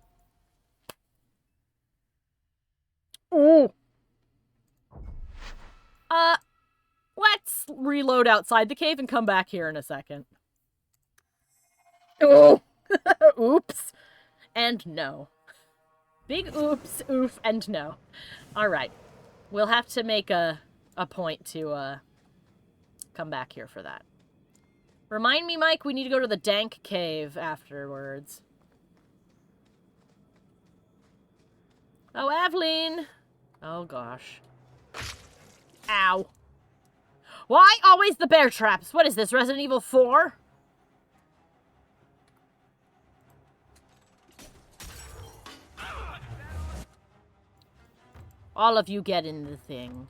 Ooh. Let's reload outside the cave and come back here in a second. Oh! Oops. And no. Big oops, oof, and no. Alright. We'll have to make a point to, come back here for that. Remind me, Mike, we need to go to the dank cave afterwards. Oh, Aveline! Oh, gosh. Ow. Why always the bear traps? What is this, Resident Evil 4? All of you get in the thing.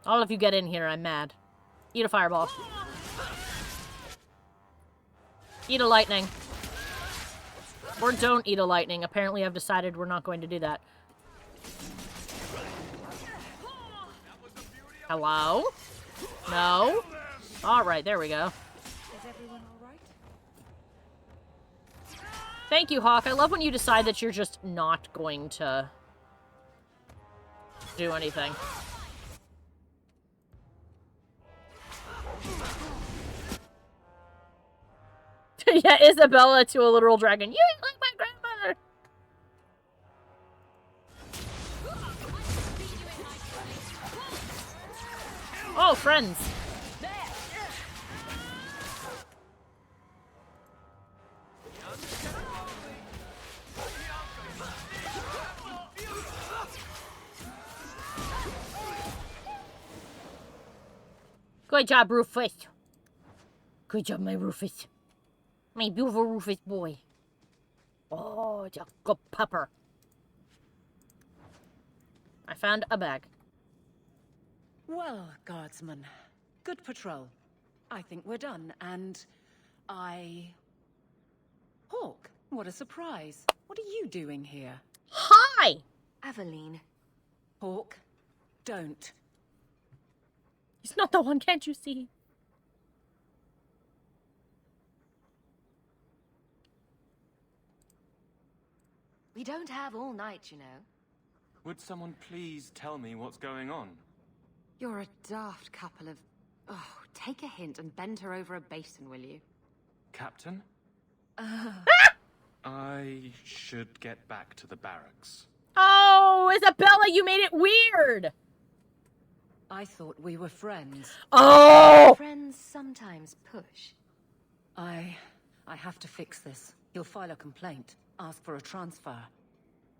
All of you get in here, I'm mad. Eat a fireball. Eat a lightning. Or don't eat a lightning. Apparently I've decided we're not going to do that. Hello? No? Alright, there we go. Thank you, Hawke. I love when you decide that you're just not going to do anything. Yeah, Isabella to a literal dragon. You ain't like my grandmother! Oh, friends. Good job, Rufus. Good job, my Rufus. My beautiful Rufus boy. Oh, the good pupper. I found a bag. Well, guardsman, good patrol. I think we're done, and Hawke, what a surprise. What are you doing here? Hi! Aveline. Hawke, don't. He's not the one, can't you see? We don't have all night, you know. Would someone please tell me what's going on? You're a daft couple of... Oh, take a hint and bend her over a basin, will you? Captain? I should get back to the barracks. Oh, Isabella, you made it weird! I thought we were friends. Oh! Friends sometimes push. I have to fix this. He'll file a complaint, ask for a transfer.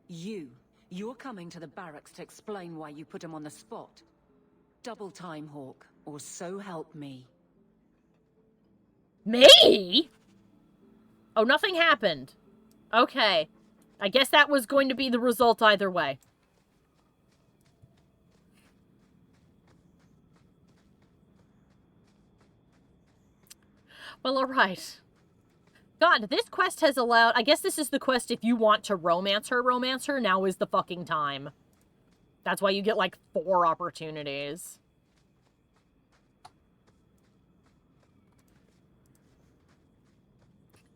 You're coming to the barracks to explain why you put him on the spot. Double time, Hawke, or so help me. Me? Oh, nothing happened. Okay. I guess that was going to be the result either way. Well, alright. God, this quest has allowed... I guess this is the quest if you want to romance her. Now is the fucking time. That's why you get, like, 4 opportunities.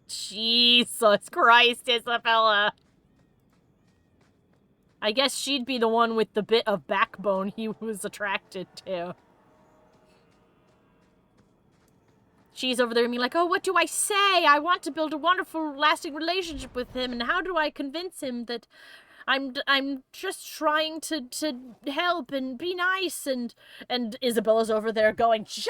Jesus Christ, Isabella. I guess she'd be the one with the bit of backbone he was attracted to. She's over there being like, oh, what do I say? I want to build a wonderful, lasting relationship with him, and how do I convince him that I'm just trying to help and be nice, and Isabella's over there going, just...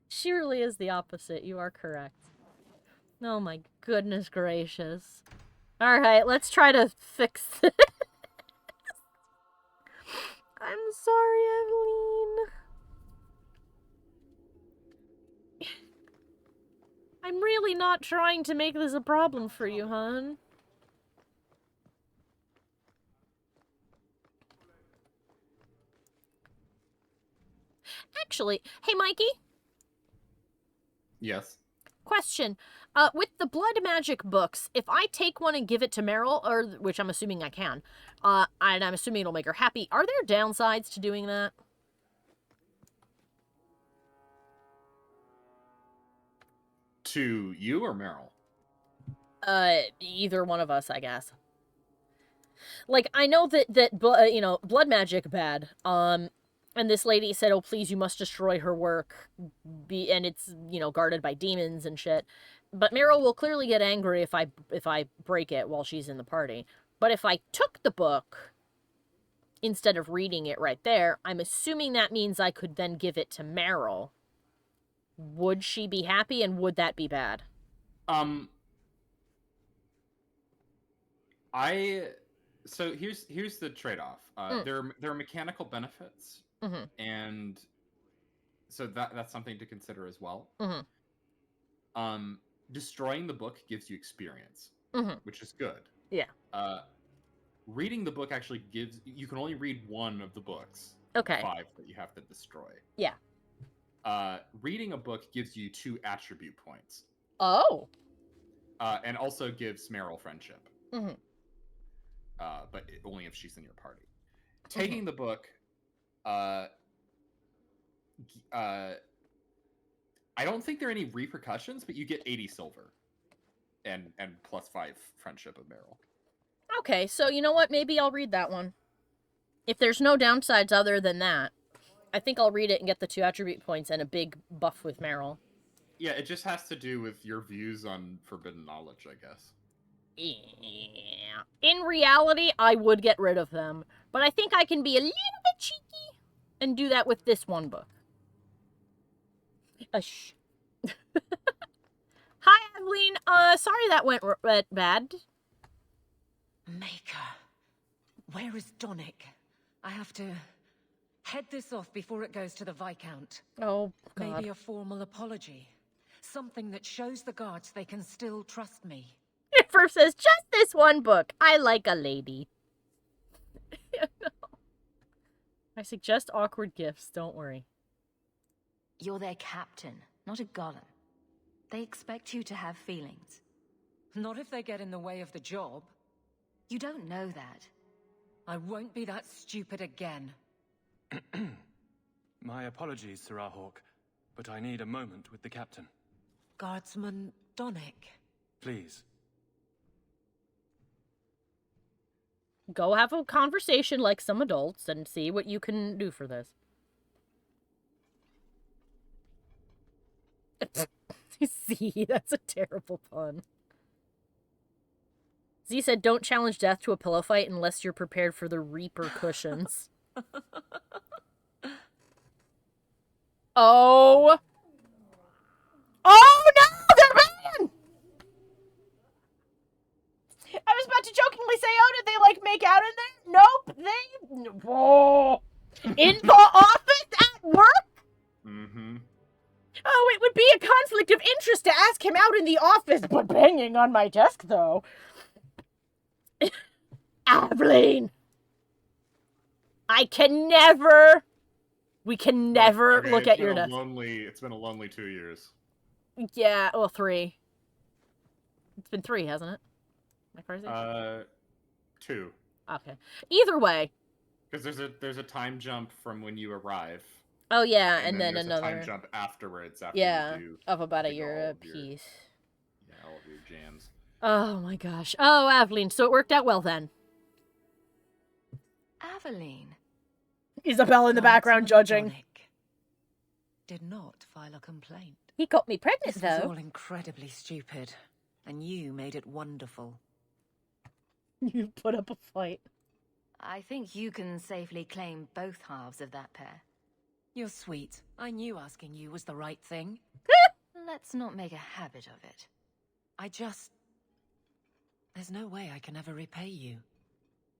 She really is the opposite. You are correct. Oh my goodness gracious. Alright, let's try to fix this. I'm sorry, Evelyn. I'm really not trying to make this a problem for you, hon. Actually, hey, Mikey. Yes. Question. With the blood magic books, if I take one and give it to Meryl, or which I'm assuming I can, and I'm assuming it'll make her happy, are there downsides to doing that? To you or Meryl? Either one of us, I guess. Like, I know that blood magic bad. And this lady said, "Oh, please, you must destroy her work." And it's, guarded by demons and shit. But Meryl will clearly get angry if I break it while she's in the party. But if I took the book instead of reading it right there, I'm assuming that means I could then give it to Meryl. Would she be happy, and would that be bad? So here's the trade-off. There are mechanical benefits, and so that's something to consider as well. Destroying the book gives you experience, which is good. Yeah. Reading the book actually you can only read one of the books. Okay. 5 that you have to destroy. Yeah. Reading a book gives you 2 attribute points. Oh. And also gives Meryl friendship. But only if she's in your party. Taking the book, I don't think there are any repercussions, but you get 80 silver, and +5 friendship of Meryl. Okay, so you know what? Maybe I'll read that one. If there's no downsides other than that, I think I'll read it and get the 2 attribute points and a big buff with Meryl. Yeah, it just has to do with your views on forbidden knowledge, I guess. Yeah. In reality, I would get rid of them, but I think I can be a little bit cheeky and do that with this one book. Shh. Hi, Evelyn. Sorry that went bad. Maker, where is Donick? I have to head this off before it goes to the Viscount. Oh, God. Maybe a formal apology. Something that shows the guards they can still trust me. First says, just this one book. I like a lady. No. I suggest awkward gifts. Don't worry. You're their captain, not a golem. They expect you to have feelings. Not if they get in the way of the job. You don't know that. I won't be that stupid again. My apologies, Sir Hawke, but I need a moment with the captain. Guardsman Donick. Please. Go have a conversation like some adults and see what you can do for this. Z, that's a terrible pun. Z said, don't challenge death to a pillow fight unless you're prepared for the repercussions. Oh. Oh no! They're banned! I was about to jokingly say, oh, did they, make out in there? Nope. Whoa. In the office at work? Mm-hmm. Oh, it would be a conflict of interest to ask him out in the office, but banging on my desk, though. Aveline! We can never look at your desk. It's been a lonely 2 years. Yeah, well, 3. It's been 3, hasn't it? Am I crazy? 2. Okay. Either way. Because there's a time jump from when you arrive. Oh, yeah, and then there's another. a time jump afterwards. After yeah, you do of about a year apiece. All of your jams. Oh, my gosh. Oh, Aveline, so it worked out well then. Aveline. Isabel in the background judging. Donick did not file a complaint. He got me pregnant, This was though. all incredibly stupid, and you made it wonderful. You put up a fight. I think you can safely claim both halves of that pair. You're sweet. I knew asking you was the right thing. Let's not make a habit of it. There's no way I can ever repay you.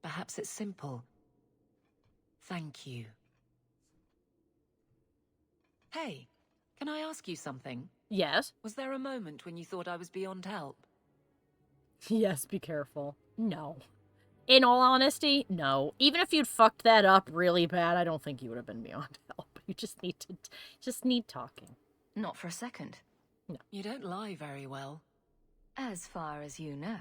Perhaps it's simple. Thank you. Hey, can I ask you something? Yes? Was there a moment when you thought I was beyond help? Yes, be careful. No. In all honesty, no. Even if you'd fucked that up really bad, I don't think you would have been beyond help. You just need talking. Not for a second. No. You don't lie very well. As far as you know.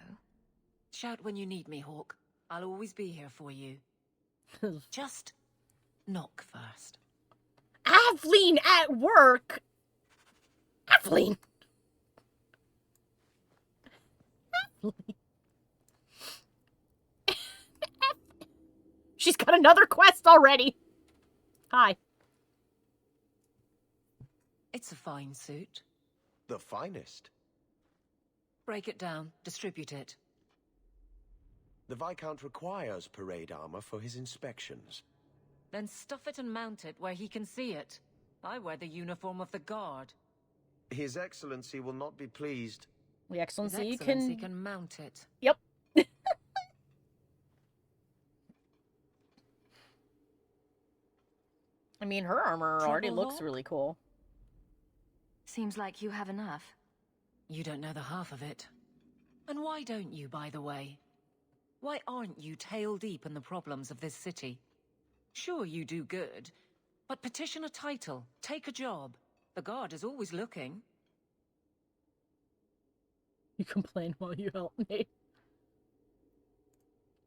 Shout when you need me, Hawke. I'll always be here for you. Just knock first. Aveline at work? Aveline! Aveline. She's got another quest already. Hi. It's a fine suit. The finest. Break it down. Distribute it. The Viscount requires parade armor for his inspections. Then stuff it and mount it where he can see it. I wear the uniform of the guard. His Excellency will not be pleased. The Excellency, His Excellency can mount it. Yep. I mean, her armor already looks really cool. Seems like you have enough. You don't know the half of it. And why don't you, by the way? Why aren't you tail deep in the problems of this city? Sure, you do good, but petition a title, take a job. The guard is always looking. You complain while you help me.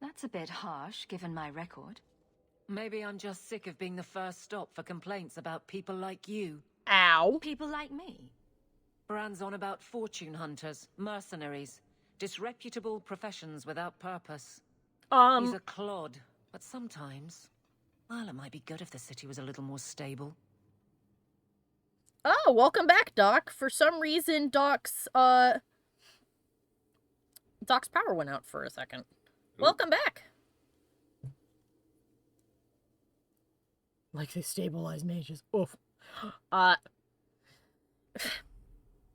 That's a bit harsh, given my record. Maybe I'm just sick of being the first stop for complaints about people like you. Ow. People like me. Brand's on about fortune hunters, mercenaries, disreputable professions without purpose. He's a clod, but sometimes, well, it might be good if the city was a little more stable. Oh, welcome back, Doc. For some reason, Doc's power went out for a second. Ooh. Welcome back. Like they stabilize mages. Oof.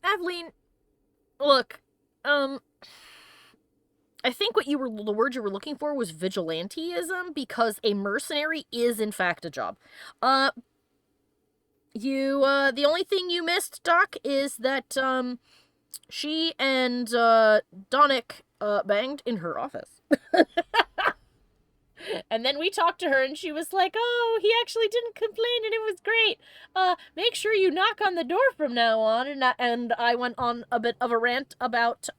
Aveline, look, I think the word you were looking for was vigilanteism, because a mercenary is in fact a job. The only thing you missed, Doc, is that, she and, Donick, banged in her office. And then we talked to her and she was like, oh, he actually didn't complain and it was great. Make sure you knock on the door from now on. And I went on a bit of a rant about,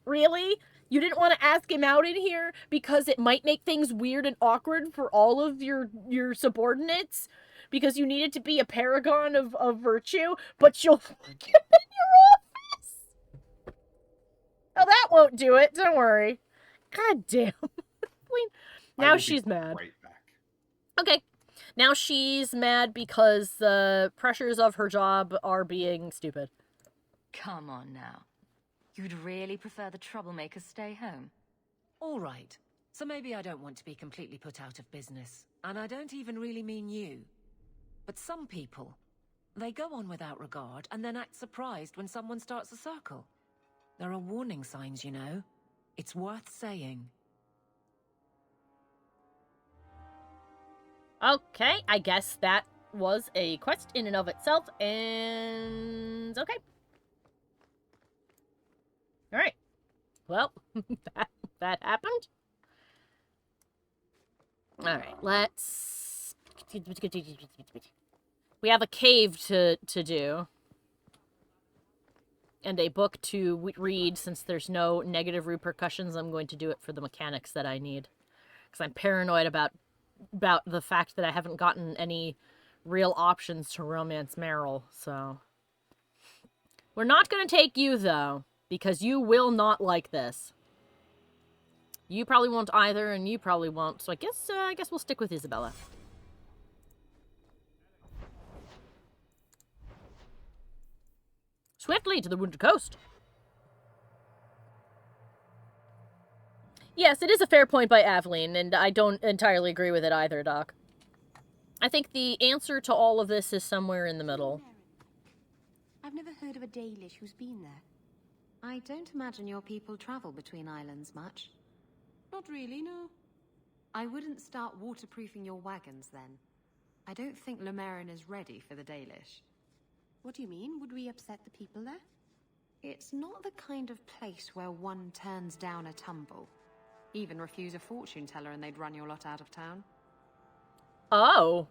really? You didn't want to ask him out in here because it might make things weird and awkward for all of your subordinates? Because you needed to be a paragon of virtue, but you'll fucking in your office. Oh, that won't do it. Don't worry. God damn. Now she's mad. Right back. Okay. Now she's mad because the pressures of her job are being stupid. Come on now. You'd really prefer the troublemakers stay home? All right. So maybe I don't want to be completely put out of business. And I don't even really mean you. But some people, they go on without regard and then act surprised when someone starts a circle. There are warning signs, you know. It's worth saying. Okay, I guess that was a quest in and of itself, and okay. Alright. Well, that happened. Alright, let's... We have a cave to do. And a book to read. Since there's no negative repercussions, I'm going to do it for the mechanics that I need. Because I'm paranoid about the fact that I haven't gotten any real options to romance Meryl, so... We're not gonna take you, though, because you will not like this. You probably won't either, and you probably won't, so I guess we'll stick with Isabella. Swiftly to the Wounded Coast. Yes, it is a fair point by Aveline, and I don't entirely agree with it either, Doc. I think the answer to all of this is somewhere in the middle. I've never heard of a Dalish who's been there. I don't imagine your people travel between islands much. Not really, no. I wouldn't start waterproofing your wagons then. I don't think Lothering is ready for the Dalish. What do you mean? Would we upset the people there? It's not the kind of place where one turns down a tumble. Even refuse a fortune teller and they'd run your lot out of town. Oh.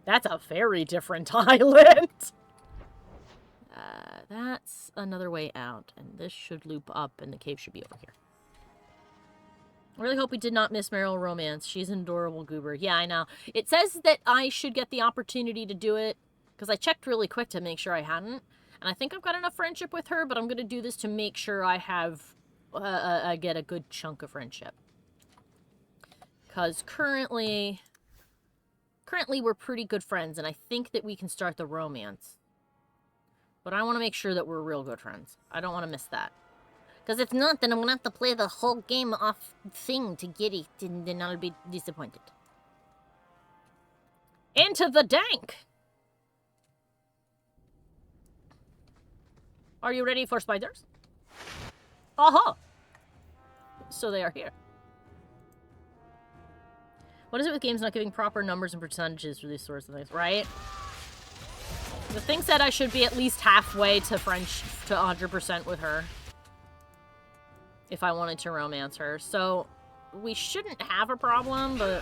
That's a very different island. That's another way out. And this should loop up and the cave should be over here. I really hope we did not miss Meryl romance. She's an adorable goober. Yeah, I know. It says that I should get the opportunity to do it because I checked really quick to make sure I hadn't. And I think I've got enough friendship with her, but I'm going to do this to make sure I have, I get a good chunk of friendship. Because currently we're pretty good friends, and I think that we can start the romance. But I want to make sure that we're real good friends. I don't want to miss that. Because if not, then I'm going to have to play the whole game off thing to get it, and then I'll be disappointed. Into the dank! Are you ready for spiders? Aha! So they are here. What is it with games not giving proper numbers and percentages for these sorts of things, right? The thing said I should be at least halfway to French to 100% with her. If I wanted to romance her. So, we shouldn't have a problem, but...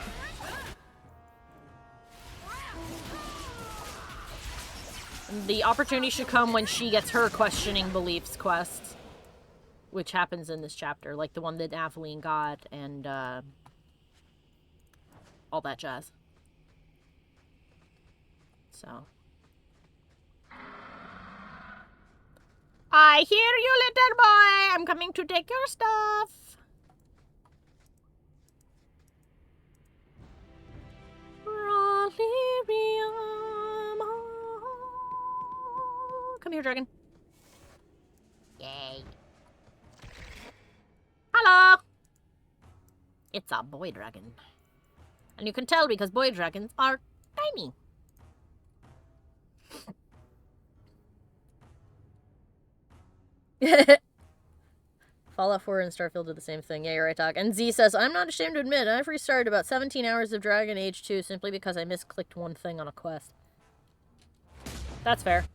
the opportunity should come when she gets her questioning beliefs quest. Which happens in this chapter. Like the one that Aveline got and, all that jazz. So. I hear you, little boy! I'm coming to take your stuff! Come here, dragon. Yay. Hello! It's a boy dragon. And you can tell because boy dragons are tiny. Fallout 4 and Starfield did the same thing. Yeah, you're right, Doc. And Z says, I'm not ashamed to admit, I've restarted about 17 hours of Dragon Age 2 simply because I misclicked one thing on a quest. That's fair.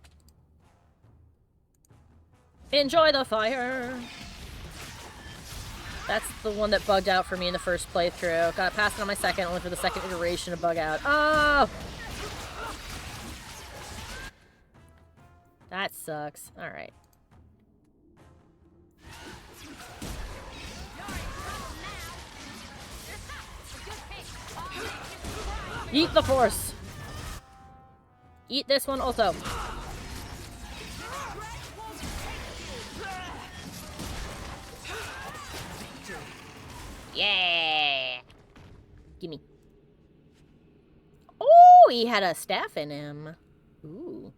Enjoy the fire! That's the one that bugged out for me in the first playthrough. Got past it on my second, only for the second iteration to bug out. Oh! That sucks. Alright. Eat the force! Eat this one also. Yeah! Gimme. Oh, he had a staff in him. Ooh.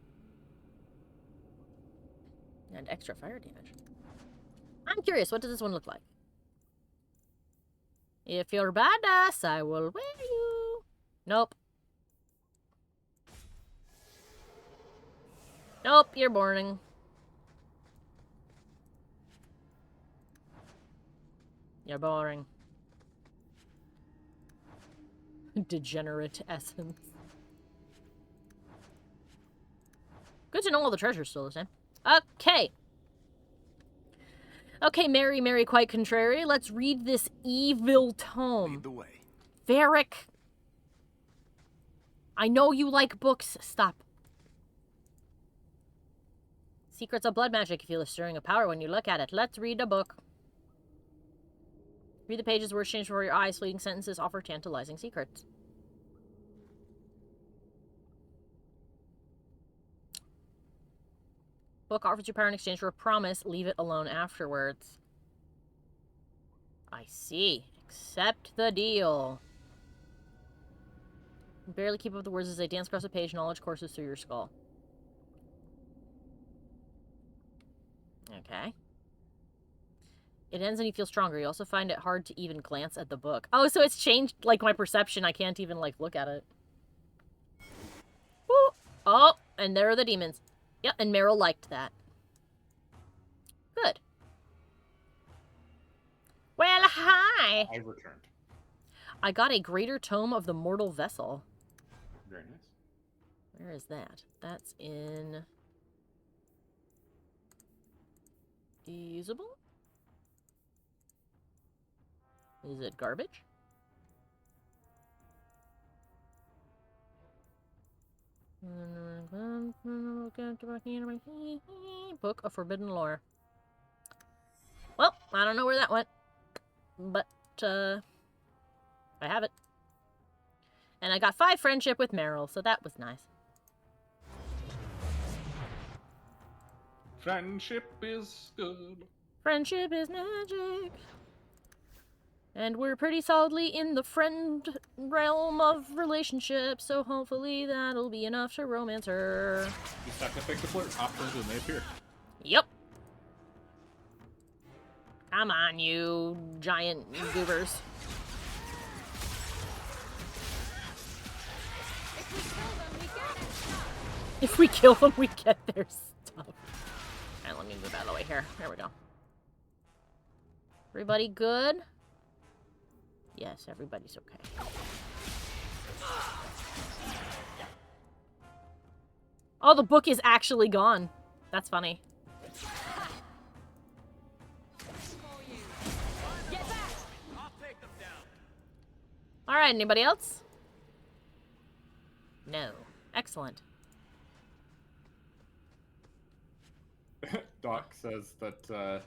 And extra fire damage. I'm curious, what does this one look like? If you're badass, I will wear you. Nope. Nope, you're boring. You're boring. Degenerate essence. Good to know all the treasure's still the same. Okay. Okay, Mary, quite contrary. Let's read this evil tome. Lead the way. Varric. I know you like books. Stop. Secrets of blood magic. You feel a stirring of power when you look at it. Let's read a book. Read the pages, words change before your eyes. Fleeting sentences offer tantalizing secrets. Book offers you power in exchange for a promise. Leave it alone afterwards. I see. Accept the deal. You barely keep up with the words as they dance across the page. Knowledge courses through your skull. Okay. It ends and you feel stronger. You also find it hard to even glance at the book. Oh, so it's changed, like, my perception. I can't even, like, look at it. Woo! Oh, and there are the demons. Yep, and Meryl liked that. Good. Well, hi! I returned. I got a greater tome of the mortal vessel. Very nice. Where is that? That's in... Usable? Is it garbage? Book of Forbidden Lore. Well, I don't know where that went. But, I have it. And I got 5 friendship with Meryl, so that was nice. Friendship is good. Friendship is magic. And we're pretty solidly in the friend realm of relationships, so hopefully that'll be enough to romance her. You just have to pick the flirt options when they appear. Yep. Come on, you giant goobers. If we kill them, we get their stuff. Alright, let me move out of the way here. There we go. Everybody good? Yes, everybody's okay. Oh, the book is actually gone. That's funny. Alright, anybody else? No. Excellent. Doc says that,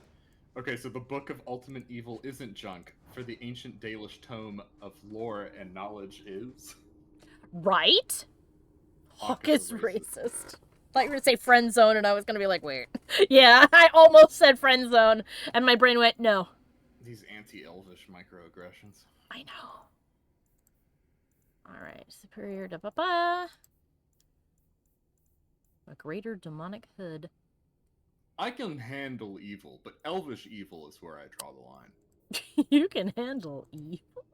okay, so the Book of Ultimate Evil isn't junk, for the ancient Dalish tome of lore and knowledge is. Right? Hawke is racist. I thought you were going to say friend zone, and I was going to be like, wait. Yeah, I almost said friend zone, and my brain went, no. These anti-elvish microaggressions. I know. Alright, superior da ba ba. A greater demonic hood. I can handle evil, but elvish evil is where I draw the line. You can handle evil?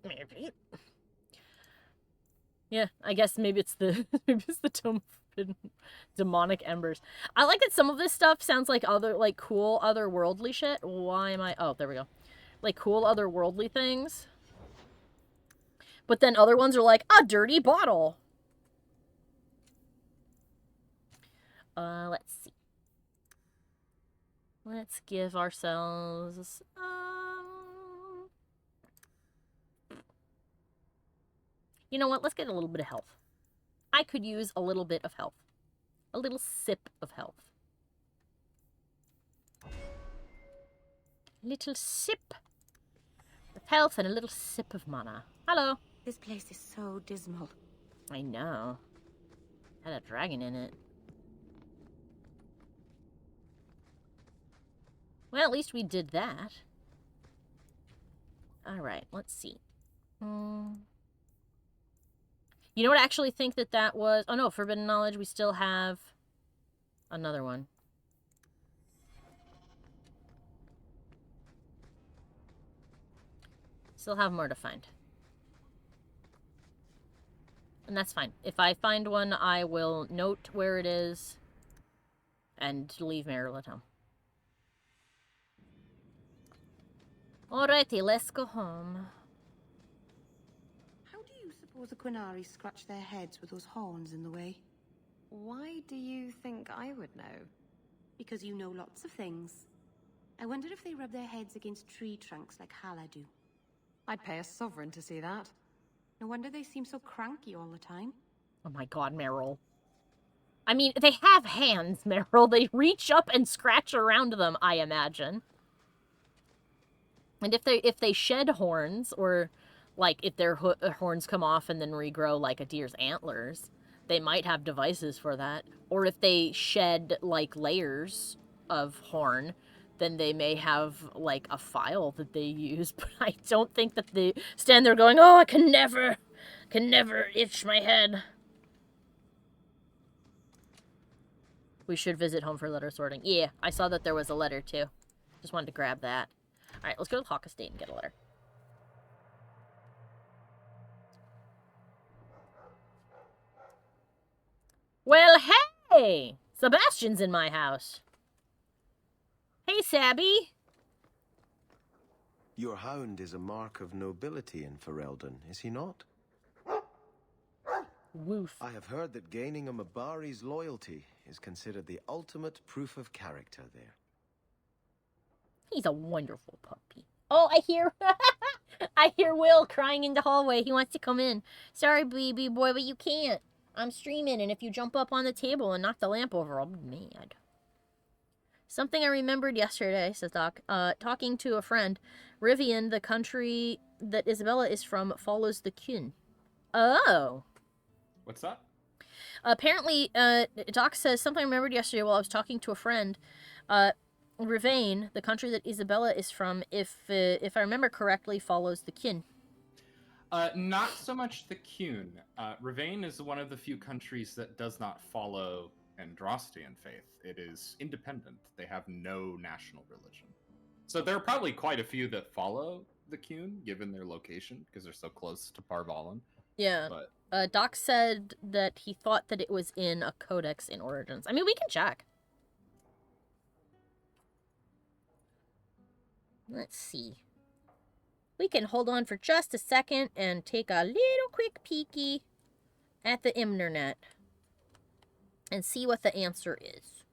Maybe. Yeah, I guess maybe it's the Tome of Demonic Embers. I like that some of this stuff sounds like cool otherworldly shit. Why am I... Oh, there we go. Like cool otherworldly things. But then other ones are like, a dirty bottle. Let's see. Let's give ourselves, you know what? Let's get a little bit of health. I could use a little bit of health. A little sip of health. Little sip of health and a little sip of mana. Hello. This place is so dismal. I know. Had a dragon in it. Well, at least we did that. Alright, let's see. You know what? I actually think that was... Oh no, Forbidden Knowledge. We still have another one. Still have more to find. And that's fine. If I find one, I will note where it is and leave Meryl at home. Alrighty, let's go home. How do you suppose the Quinari scratch their heads with those horns in the way? Why do you think I would know? Because you know lots of things. I wonder if they rub their heads against tree trunks like Hala do. I'd pay a sovereign to see that. No wonder they seem so cranky all the time. Oh my god, Meryl. I mean, they have hands, Meryl. They reach up and scratch around them, I imagine. And if they shed horns, or like if their horns come off and then regrow like a deer's antlers, they might have devices for that. Or if they shed like layers of horn, then they may have like a file that they use. But I don't think that they stand there going, "Oh, I can never itch my head." We should visit home for letter sorting. Yeah, I saw that there was a letter too. Just wanted to grab that. Alright, let's go to the Hawke Estate and get a letter. Well, hey! Sebastian's in my house. Hey, Sabby. Your hound is a mark of nobility in Ferelden, is he not? Woof. I have heard that gaining a Mabari's loyalty is considered the ultimate proof of character there. He's a wonderful puppy. Oh, I hear... I hear Will crying in the hallway. He wants to come in. Sorry, baby boy, but you can't. I'm streaming, and if you jump up on the table and knock the lamp over, I'll be mad. Something I remembered yesterday, says Doc. Talking to a friend. Rivian, the country that Isabella is from, follows the Qun. Oh. What's that? Apparently, Doc says, something I remembered yesterday while I was talking to a friend. Rivain, the country that Isabella is from, if I remember correctly, follows the Qun. Not so much the Qun. Rivain is one of the few countries that does not follow Andrastian faith. It is independent. They have no national religion. So there are probably quite a few that follow the Qun, given their location, because they're so close to Parvalan. Yeah. But Doc said that he thought that it was in a codex in Origins. I mean, we can check. Let's see. We can hold on for just a second and take a little quick peeky at the internet and see what the answer is.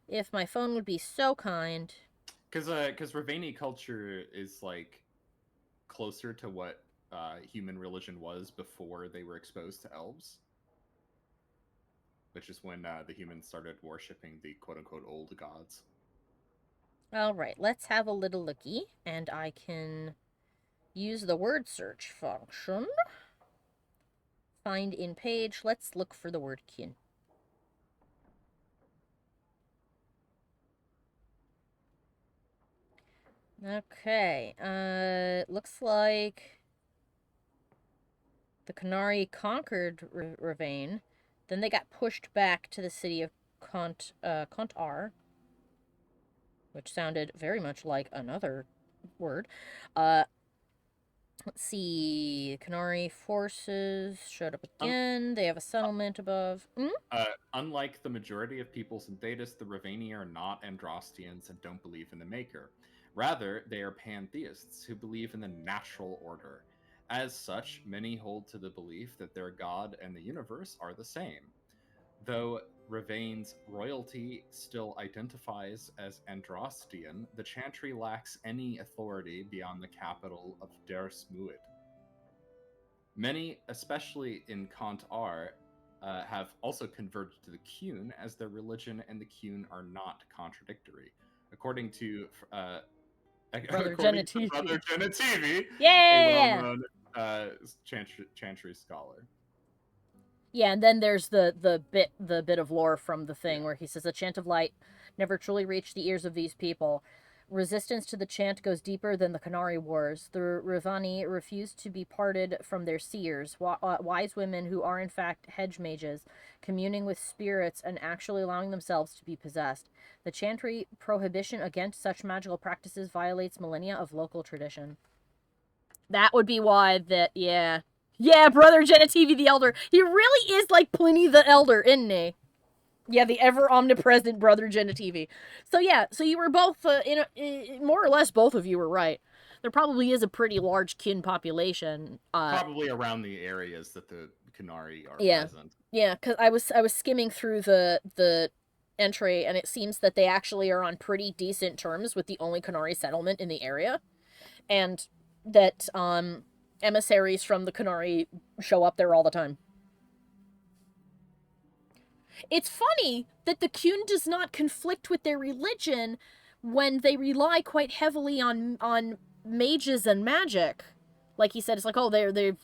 If my phone would be so kind. Because Ravani culture is, like, closer to what human religion was before they were exposed to elves. Which is when the humans started worshipping the quote-unquote old gods. Alright, let's have a little looky, and I can use the word search function. Find in page, let's look for the word Qun. Okay, looks like the Qunari conquered Rivain, then they got pushed back to the city of Kontar, which sounded very much like another word. Let's see. Qunari forces showed up again. They have a settlement above. Unlike the majority of peoples in Thedas, the Ravani are not Andrastians and don't believe in the Maker. Rather, they are pantheists who believe in the natural order. As such, many hold to the belief that their god and the universe are the same. Though Rivain's royalty still identifies as Andrastian, the Chantry lacks any authority beyond the capital of Ders Muid. Many, especially in Kontar, have also converted to the Qun, as their religion and the Qun are not contradictory. According to Brother Genetivi. Brother Genetivi, yeah! a well-known Chantry scholar. Yeah, and then there's the bit of lore from the thing where he says the chant of light never truly reached the ears of these people. Resistance to the chant goes deeper than the Qunari wars. The Ravani refuse to be parted from their seers, wise women who are in fact hedge mages, communing with spirits and actually allowing themselves to be possessed. The Chantry prohibition against such magical practices violates millennia of local tradition. That would be why that, yeah. Yeah, Brother Genetivi the Elder. He really is like Pliny the Elder, isn't he? Yeah, the ever-omnipresent Brother Genetivi. So yeah, so you were both, more or less both of you were right. There probably is a pretty large Qun population. Probably around the areas that the Qunari are present. Yeah, because I was skimming through the entry, and it seems that they actually are on pretty decent terms with the only Qunari settlement in the area. And that, emissaries from the Qunari show up there all the time. It's funny that the Qun does not conflict with their religion when they rely quite heavily on mages and magic. Like he said, it's like, oh, they're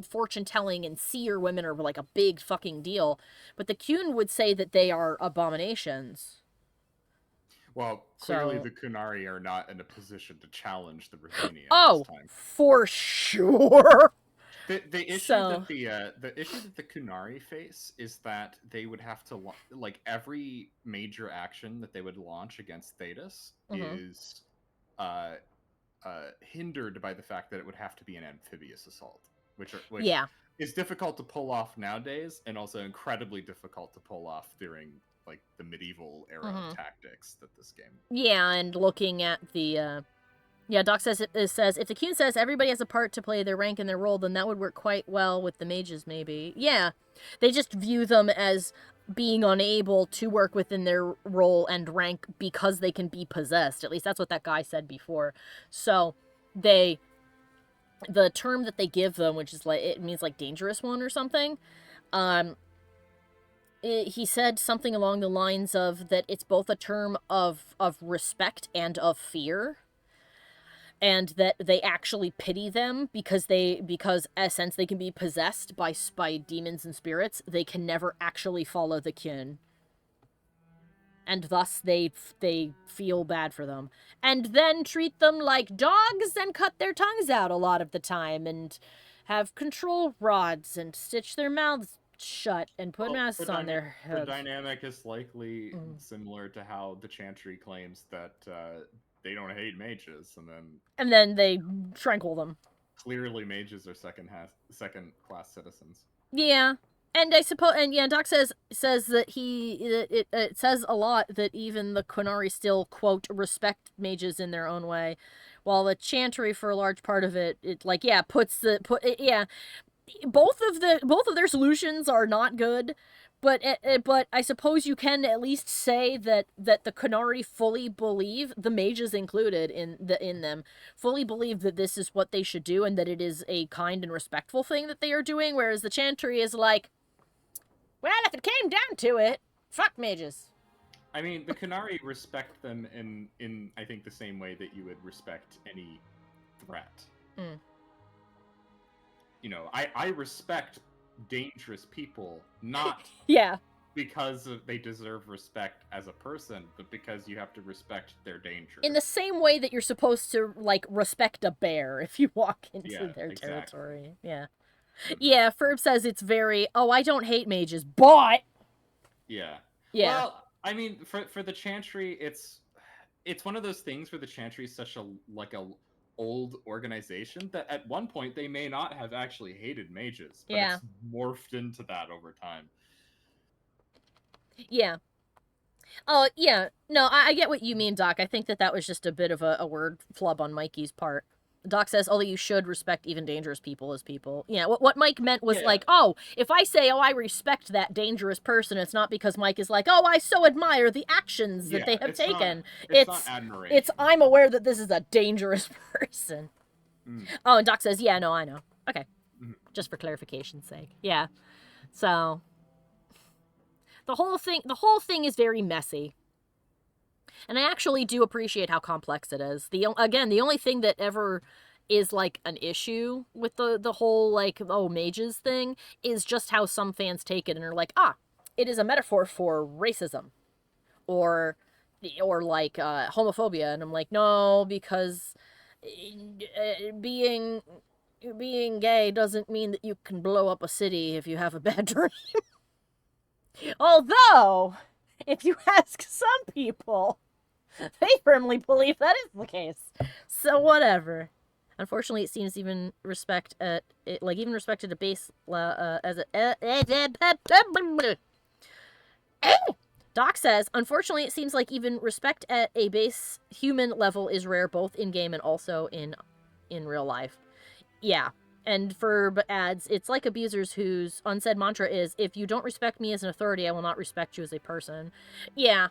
fortune-telling and seer women are like a big fucking deal. But the Qun would say that they are abominations. Well, clearly the Qunari are not in a position to challenge the Ravani at this time. For sure. The issue that the issue that the Qunari face is that they would have to like every major action that they would launch against Thedas is hindered by the fact that it would have to be an amphibious assault, which is difficult to pull off nowadays, and also incredibly difficult to pull off during like the medieval era of tactics that this game. Yeah, and looking at the Yeah, Doc says it says if the Qun says everybody has a part to play, their rank and their role, then that would work quite well with the mages, maybe. Yeah, they just view them as being unable to work within their role and rank because they can be possessed. At least that's what that guy said before. So the term that they give them, which is like, it means like dangerous one or something. He said something along the lines of that it's both a term of respect and of fear. And that they actually pity them because since they can be possessed by demons and spirits, they can never actually follow the Qun. And thus they feel bad for them. And then treat them like dogs and cut their tongues out a lot of the time and have control rods and stitch their mouths shut and put masks on their heads. The dynamic is likely similar to how the Chantry claims that they don't hate mages, and then they tranquil them. Clearly, mages are second-class citizens. Yeah, and I suppose, and yeah, Doc says that it says a lot that even the Qunari still quote respect mages in their own way, while the Chantry for a large part of it like both of their solutions are not good. But I suppose you can at least say that the Qunari fully believe, the mages included in them, fully believe that this is what they should do and that it is a kind and respectful thing that they are doing, whereas the Chantry is like, well, if it came down to it, fuck mages. I mean, the Qunari respect them in I think the same way that you would respect any threat. You know, I respect dangerous people, not because they deserve respect as a person, but because you have to respect their danger. In the same way that you're supposed to like respect a bear if you walk into their territory. Yeah. Yeah, Ferb says it's very, I don't hate mages, but Yeah. Well, I mean, for the Chantry, it's one of those things where the Chantry is such a old organization that at one point they may not have actually hated mages, but it's morphed into that over time. Yeah. Oh, yeah. No, I get what you mean, Doc. I think that was just a bit of a word flub on Mikey's part. Doc says, although you should respect even dangerous people as people. Yeah, what Mike meant was like, if I say, I respect that dangerous person, it's not because Mike is like, I so admire the actions that they have taken. It's not admiration. It's, I'm aware that this is a dangerous person. Oh, and Doc says, yeah, no, I know. Okay. Just for clarification's sake. Yeah. So, the whole thing is very messy. And I actually do appreciate how complex it is. The only thing that ever is like an issue with the whole like mages thing is just how some fans take it and are like, it is a metaphor for racism or like homophobia, and I'm like, no, because being gay doesn't mean that you can blow up a city if you have a bad dream. Although, if you ask some people, they firmly believe that is the case. So whatever. Unfortunately, it seems even respected a base as a Doc says, unfortunately, it seems like even respect at a base human level is rare, both in game and also in real life. Yeah. And Ferb adds, it's like abusers whose unsaid mantra is, if you don't respect me as an authority, I will not respect you as a person. Yeah.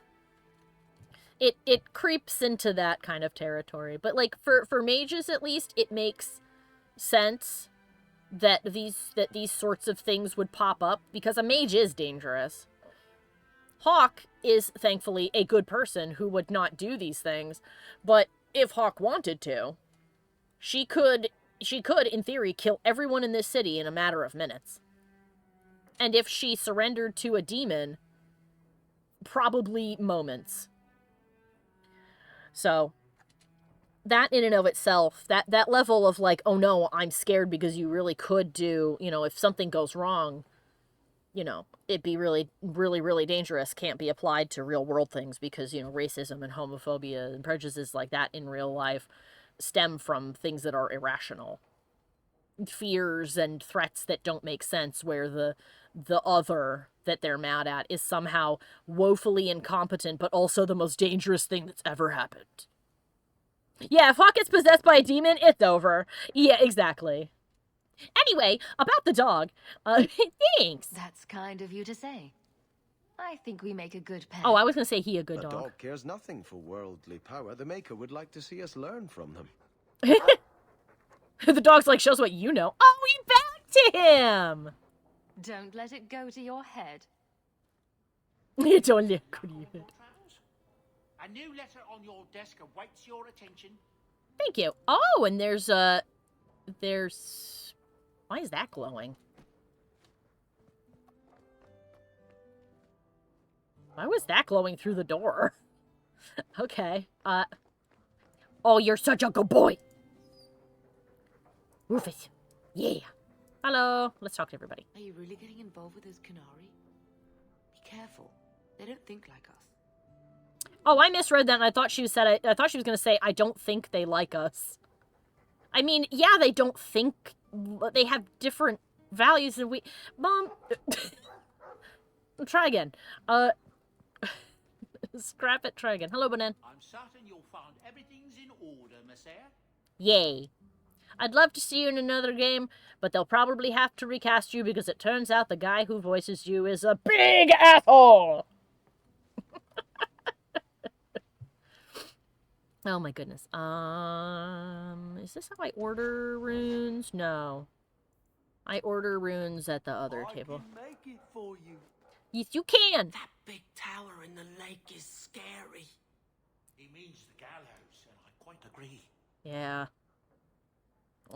It creeps into that kind of territory. But, like, for mages, at least, it makes sense that these sorts of things would pop up, because a mage is dangerous. Hawke is, thankfully, a good person who would not do these things, but if Hawke wanted to, she could, in theory, kill everyone in this city in a matter of minutes. And if she surrendered to a demon, probably moments. So, that in and of itself, that level of like, oh no, I'm scared because you really could do, if something goes wrong, it'd be really, really, really dangerous, can't be applied to real world things because, racism and homophobia and prejudices like that in real life stem from things that are irrational. Fears and threats that don't make sense, where the other that they're mad at is somehow woefully incompetent, but also the most dangerous thing that's ever happened. Yeah, if Hawke gets possessed by a demon, it's over. Yeah, exactly. Anyway, about the dog. Thanks. That's kind of you to say. I think we make a good pair. Oh, I was gonna say he a good The dog. dog cares nothing for worldly power. The Maker would like to see us learn from them. The dog's like, shows what you know. Oh, we back to him! Don't let it go to your head. You don't look good, you head. A new letter on your desk awaits your attention. Thank you. Oh, and there's why is that glowing? Why was that glowing through the door? Okay. Oh, you're such a good boy. Rufus. Yeah. Hello. Let's talk to everybody. Are you really getting involved with those Canary? Be careful. They don't think like us. Oh, I misread that, and I thought she said I thought she was going to say, I don't think they like us. I mean, yeah, they don't think. They have different values than we... Mom... Try again. Scrap it, try again. Hello, Banan. I'm certain you'll find everything's in order, Messiah. Yay. I'd love to see you in another game, but they'll probably have to recast you because it turns out the guy who voices you is a big asshole! Oh my goodness. Is this how I order runes? No. I order runes at the other table. I can make it for you. Yes, you can! That big tower in the lake is scary. He means the gallows, and I quite agree. Yeah.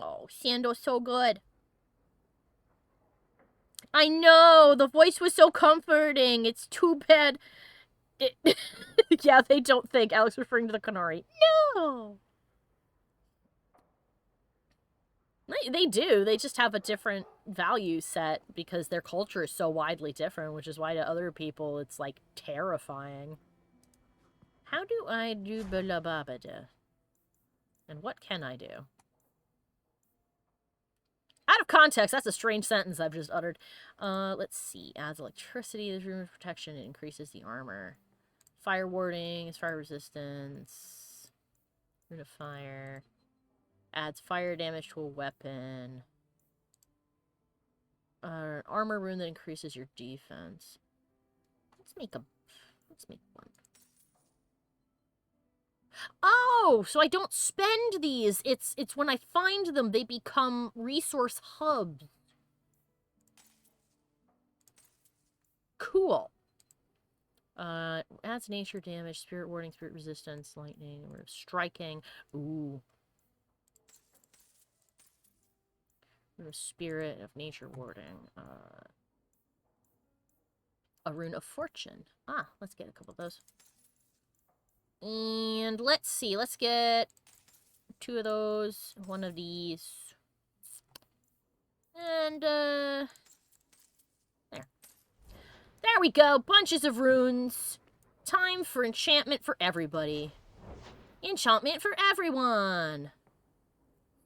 Oh, Sando's so good. I know! The voice was so comforting. It's too bad. Yeah, they don't think. Alex referring to the Canary. No! They do. They just have a different value set because their culture is so widely different, which is why to other people it's, like, terrifying. How do I do Balababada? And what can I do? Out of context, that's a strange sentence I've just uttered. Let's see. Adds electricity, there's room of protection, it increases the armor. Fire warding is fire resistance. Rune of fire. Adds fire damage to a weapon. Armor rune that increases your defense. Let's make one. Oh, so I don't spend these. It's when I find them, they become resource hubs. Cool. Adds nature damage, spirit warding, spirit resistance, lightning, or striking. Ooh. Spirit of nature warding. A rune of fortune. Ah, let's get a couple of those. And let's see. Let's get 2 of those. 1 of these. And, there. There we go. Bunches of runes. Time for enchantment for everybody. Enchantment for everyone.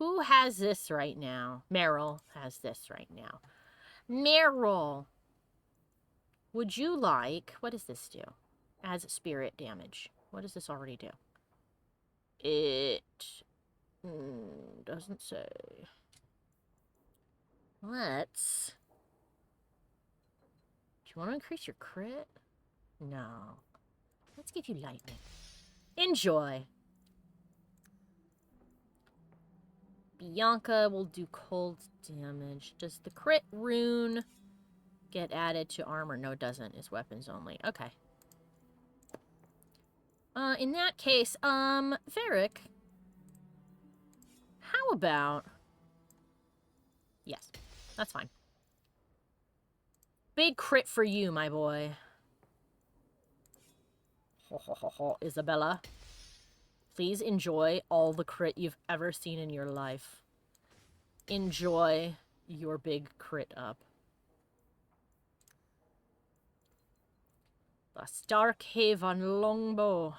Who has this right now? Meryl has this right now. Meryl. Would you like... What does this do? Adds spirit damage. What does this already do? It... doesn't say. Let's... Do you want to increase your crit? No. Let's give you lightning. Enjoy. Bianca will do cold damage. Does the crit rune get added to armor? No, it doesn't. It's weapons only. Okay. In that case, Varric, how about... Yes, that's fine. Big crit for you, my boy. Ho, ho, ho, ho. Isabella, please enjoy all the crit you've ever seen in your life. Enjoy your big crit up. The Starkhaven longbow.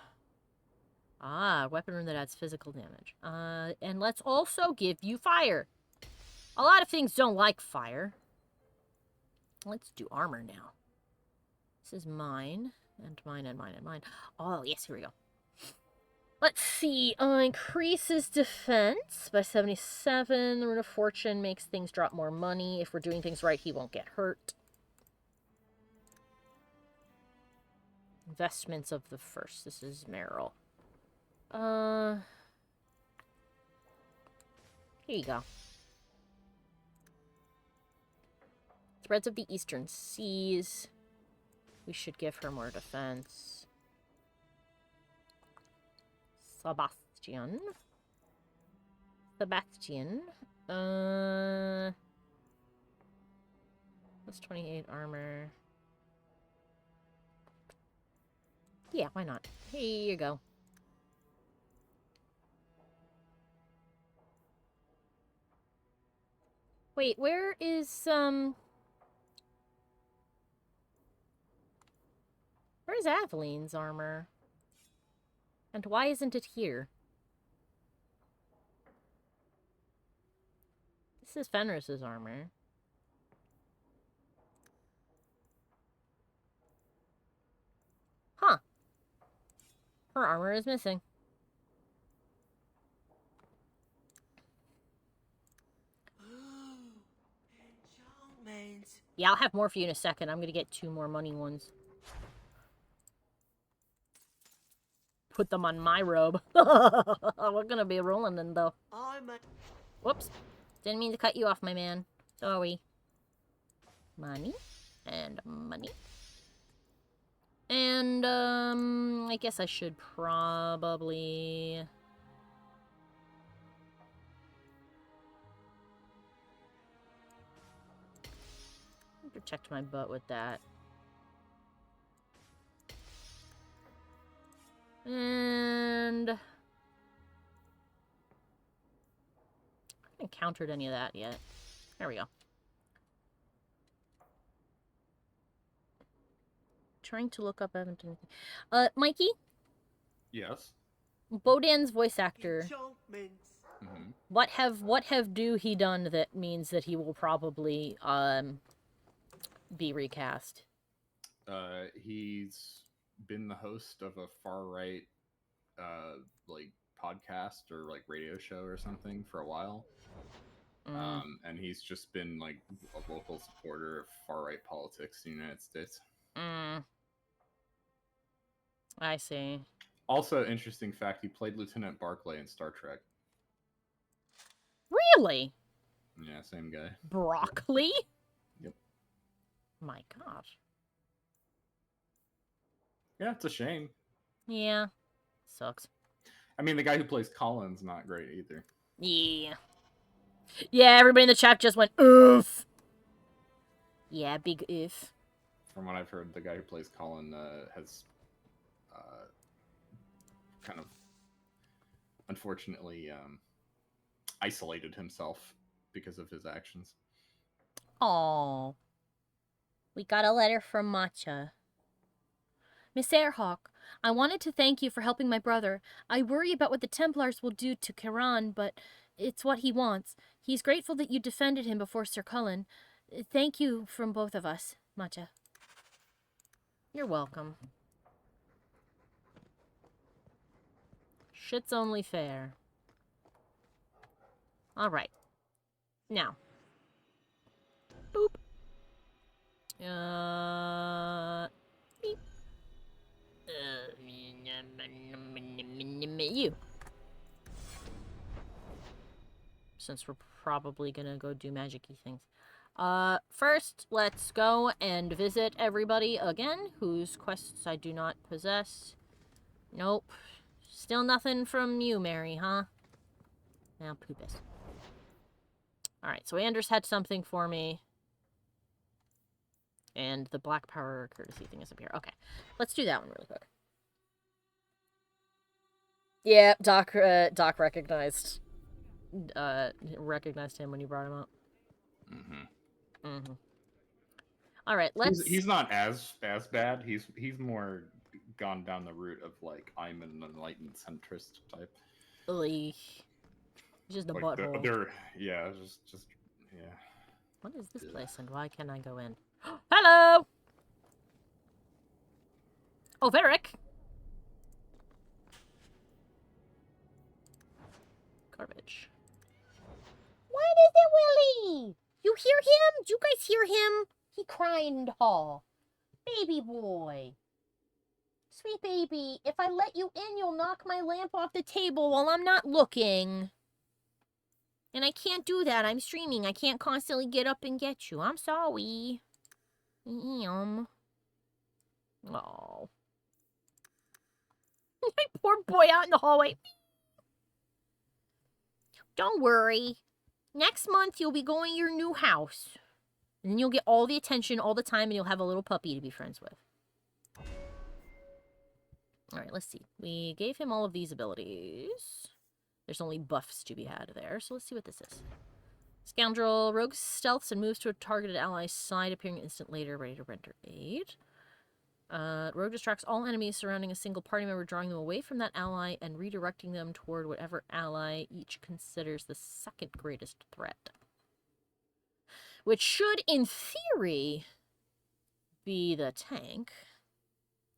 Ah, weapon rune that adds physical damage. And let's also give you fire. A lot of things don't like fire. Let's do armor now. This is mine, and mine, and mine, and mine. Oh, yes, here we go. Let's see. Increases defense by 77. The Rune of Fortune makes things drop more money. If we're doing things right, he won't get hurt. Investments of the first. This is Meryl. Here you go. Threads of the Eastern Seas. We should give her more defense. Sebastian. That's 28 armor. Yeah, why not? Here you go. Wait, where is, where's Aveline's armor? And why isn't it here? This is Fenris's armor. Huh. Her armor is missing. Yeah, I'll have more for you in a second. I'm gonna get 2 more money ones. Put them on my robe. We're gonna be rolling them, though. Whoops. Didn't mean to cut you off, my man. Sorry. Money. And money. And, I guess I should probably... protect my butt with that. And... I haven't encountered any of that yet. There we go. Trying to look up, I haven't done anything. Mikey? Yes. Bodan's voice actor. Mm-hmm. What have he done that means that he will probably, be recast? He's been the host of a far-right, like, podcast or, like, radio show or something for a while. And he's just been, like, a vocal supporter of far-right politics in the United States. I see. Also, interesting fact, he played Lieutenant Barclay in Star Trek. Really? Yeah, same guy. Broccoli? Yep. My gosh. Yeah, it's a shame. Yeah. Sucks. I mean, the guy who plays Colin's not great either. Yeah. Yeah, everybody in the chat just went, oof. Yeah, big oof. From what I've heard, the guy who plays Colin has kind of, unfortunately, isolated himself because of his actions. Aww. We got a letter from Matcha. Miss Hawke, I wanted to thank you for helping my brother. I worry about what the Templars will do to Kiran, but it's what he wants. He's grateful that you defended him before Sir Cullen. Thank you from both of us, Matcha. You're welcome. Shit's only fair. Alright. Now. Boop. Beep. You. Since we're probably gonna go do magic-y things. First, let's go and visit everybody again, whose quests I do not possess. Nope. Still nothing from you, Mary, huh? Now, poopus. Alright, so Anders had something for me. And the Black Power courtesy thing is up here. Okay, let's do that one really quick. Yeah, Doc recognized him when you brought him up. All right, let's. He's not as bad. He's more gone down the route of like I'm an enlightened centrist type. Just a like butthole. Yeah. What is this place and why can't I go in? Hello. Oh, Varric. Garbage. What is it, Willie? You hear him? Do you guys hear him? He crying in the hall. Baby boy. Sweet baby, if I let you in, you'll knock my lamp off the table while I'm not looking. And I can't do that. I'm streaming. I can't constantly get up and get you. I'm sorry. Oh. My poor boy out in the hallway. Don't worry. Next month, you'll be going to your new house. And then you'll get all the attention all the time, and you'll have a little puppy to be friends with. Alright, let's see. We gave him all of these abilities. There's only buffs to be had there, so let's see what this is. Scoundrel. Rogue stealths and moves to a targeted ally's side, appearing an instant later, ready to render aid. Rogue distracts all enemies surrounding a single party member, drawing them away from that ally and redirecting them toward whatever ally each considers the second greatest threat. Which should, in theory, be the tank.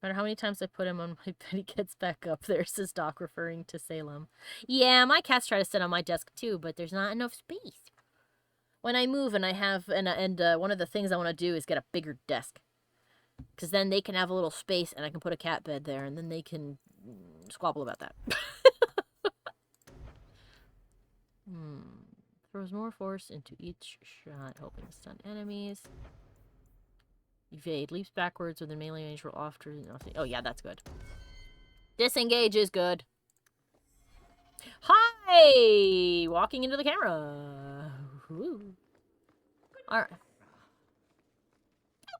No matter how many times I put him on my bed, he gets back up there, says Doc, referring to Salem. Yeah, my cats try to sit on my desk too, but there's not enough space. When I move and I have, one of the things I want to do is get a bigger desk. Because then they can have a little space and I can put a cat bed there and then they can squabble about that. Throws more force into each shot, hoping to stun enemies. Evade. Leaps backwards with a melee range roll off to... Oh, yeah, that's good. Disengage is good. Hi! Walking into the camera. Alright.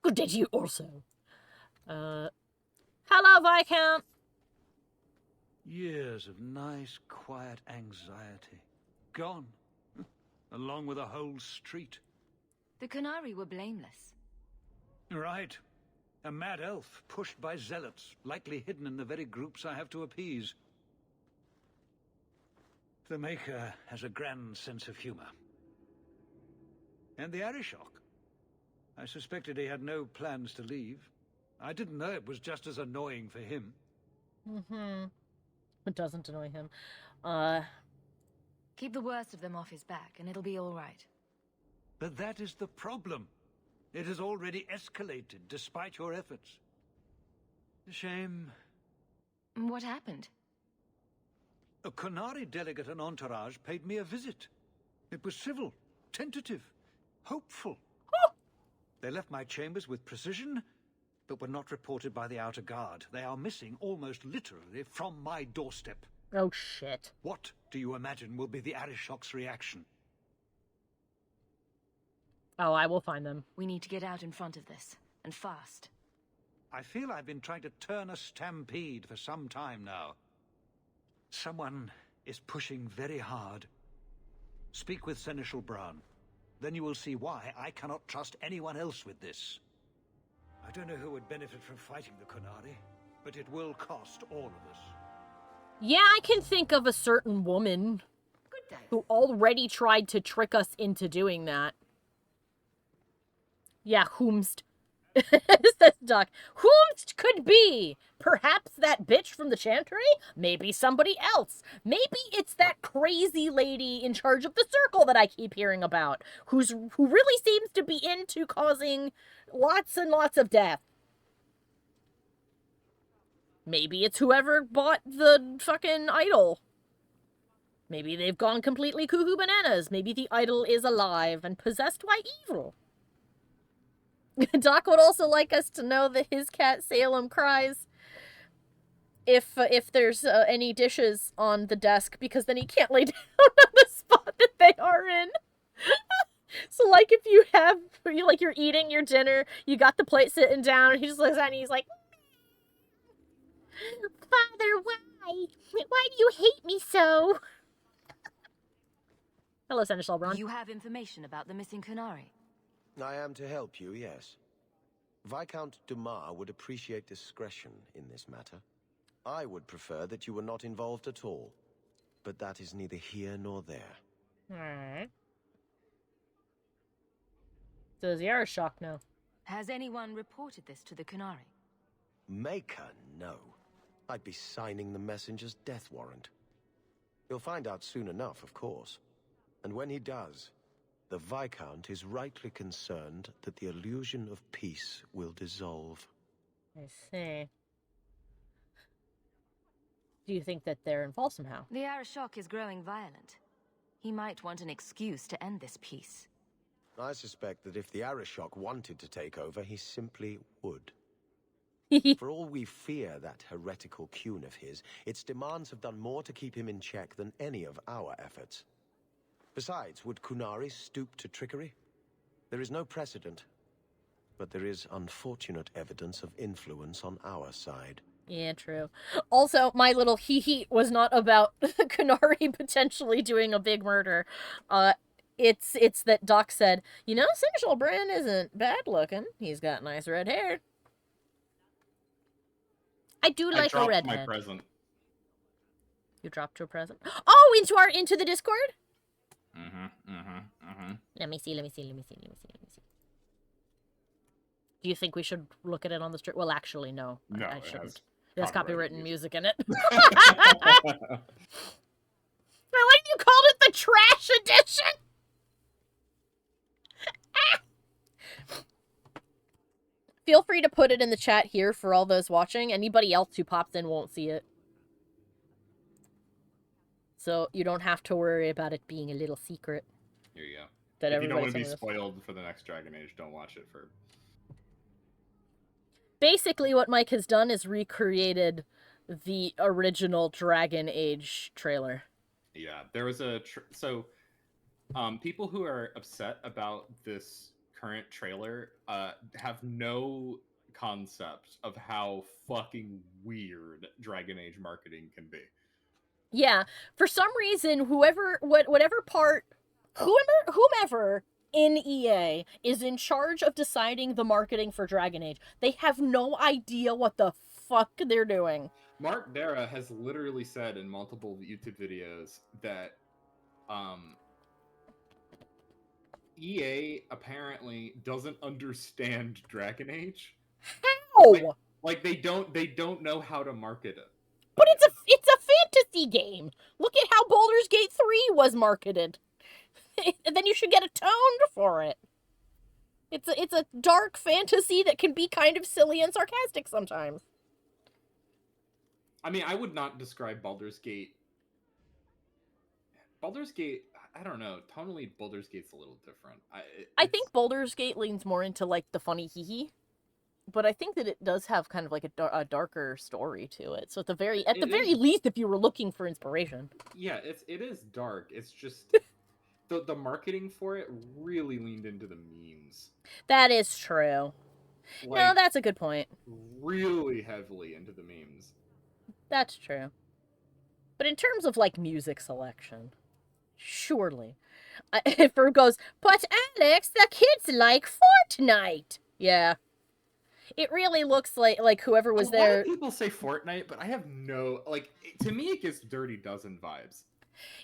Good day to you also. Hello, Viscount. Years of nice, quiet anxiety. Gone. Along with a whole street. The Qunari were blameless. Right. A mad elf pushed by zealots, likely hidden in the very groups I have to appease. The Maker has a grand sense of humor. And the Arishok. I suspected he had no plans to leave. I didn't know it was just as annoying for him. It doesn't annoy him. Keep the worst of them off his back, and it'll be all right. But that is the problem. It has already escalated, despite your efforts. A shame. What happened? A Qunari delegate and entourage paid me a visit. It was civil, tentative, hopeful. They left my chambers with precision, but were not reported by the outer guard. They are missing almost literally from my doorstep. Oh, shit. What do you imagine will be the Arishok's reaction? Oh, I will find them. We need to get out in front of this, and fast. I feel I've been trying to turn a stampede for some time now. Someone is pushing very hard. Speak with Seneschal Bran. Then you will see why I cannot trust anyone else with this. I don't know who would benefit from fighting the Qunari, but it will cost all of us. Yeah, I can think of a certain woman who already tried to trick us into doing that. Yeah, whomst. Says Doc. Whomst could be? Perhaps that bitch from the Chantry? Maybe somebody else. Maybe it's that crazy lady in charge of the circle that I keep hearing about, who really seems to be into causing lots and lots of death. Maybe it's whoever bought the fucking idol. Maybe they've gone completely cuckoo bananas. Maybe the idol is alive and possessed by evil. Doc would also like us to know that his cat Salem cries if there's any dishes on the desk, because then he can't lay down on the spot that they are in. So, like, if you have, you're eating your dinner, you got the plate sitting down, and he just looks at it and he's like, Father, why? Why do you hate me so? Hello, Seneschal Bran. You have information about the missing Qunari? I am to help you, yes. Viscount Dumas would appreciate discretion in this matter. I would prefer that you were not involved at all, but that is neither here nor there. Alright. So does Yarashok know? Has anyone reported this to the Qunari? Maker, no. I'd be signing the messenger's death warrant. He'll find out soon enough, of course. And when he does, the Viscount is rightly concerned that the illusion of peace will dissolve. I see. Do you think that they're involved somehow? The Arashok is growing violent. He might want an excuse to end this peace. I suspect that if the Arashok wanted to take over, he simply would. For all we fear that heretical Qun of his, its demands have done more to keep him in check than any of our efforts. Besides, would Qunari stoop to trickery? There is no precedent, but there is unfortunate evidence of influence on our side. Yeah, true. Also, my little hee-hee was not about Qunari potentially doing a big murder. It's that Doc said, you know, Seneschal Bran isn't bad looking. He's got nice red hair. I do like a redhead. My present. You dropped a present? Oh, into the Discord? Let me see. Do you think we should look at it on the street? Well, actually, no. No, I shouldn't. There's copywritten music in it. I like you called it the trash edition. Feel free to put it in the chat here for all those watching. Anybody else who pops in won't see it. So you don't have to worry about it being a little secret. Here you go. That if you don't want to be spoiled for the next Dragon Age, don't watch it for... Basically, what Mike has done is recreated the original Dragon Age trailer. Yeah, there was a... people who are upset about this current trailer have no concept of how fucking weird Dragon Age marketing can be. Yeah, for some reason, whoever in EA is in charge of deciding the marketing for Dragon Age, they have no idea what the fuck they're doing. Mark Dara has literally said in multiple YouTube videos that EA apparently doesn't understand Dragon Age. How? Like they don't know how to market it. But it's a fantasy game. Look at how Baldur's Gate 3 was marketed. And then you should get atoned for it. It's a dark fantasy that can be kind of silly and sarcastic sometimes. I mean, I would not describe Baldur's Gate. I don't know. Tonally, Baldur's Gate's a little different. I think Baldur's Gate leans more into like the funny hee-hee. But I think that it does have kind of like a darker story to it. So at the very least, if you were looking for inspiration. Yeah, it is dark. It's just the marketing for it really leaned into the memes. That is true. Like, no, that's a good point. Really heavily into the memes. That's true. But in terms of like music selection, surely, if it goes, but Alex, the kids like Fortnite. Yeah. It really looks like whoever was there... A lot of people say Fortnite, but I have no... Like, to me, it gives Dirty Dozen vibes.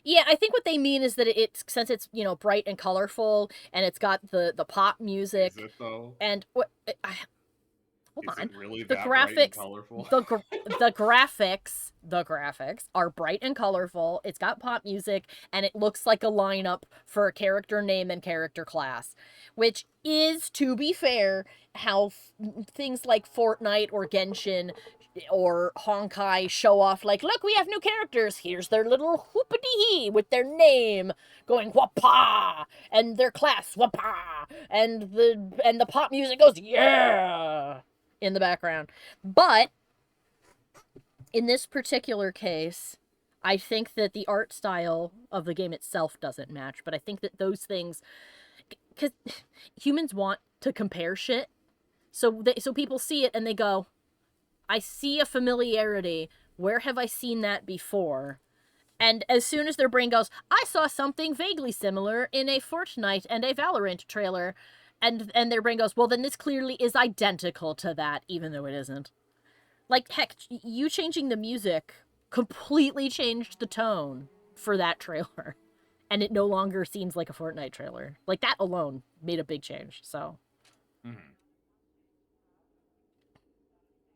Yeah, I think what they mean is that since it's, you know, bright and colorful, and it's got the pop music... Is it, though? And what... Hold on. Is it really the that graphics, bright and colorful? the graphics are bright and colorful. It's got pop music, and it looks like a lineup for a character name and character class, which is, to be fair, how things like Fortnite or Genshin or Honkai show off, like, look, we have new characters. Here's their little whoopity-hee with their name going whapa, and their class whapa, and the pop music goes yeah in the background. But in this particular case, I think that the art style of the game itself doesn't match, but I think that those things, because humans want to compare shit, so people see it and they go, I see a familiarity. Where have I seen that before? And as soon as their brain goes, I saw something vaguely similar in a Fortnite and a Valorant trailer, and their brain goes, well, then this clearly is identical to that, even though it isn't. Like, heck, you changing the music completely changed the tone for that trailer. And it no longer seems like a Fortnite trailer. Like, that alone made a big change, so... Mm-hmm.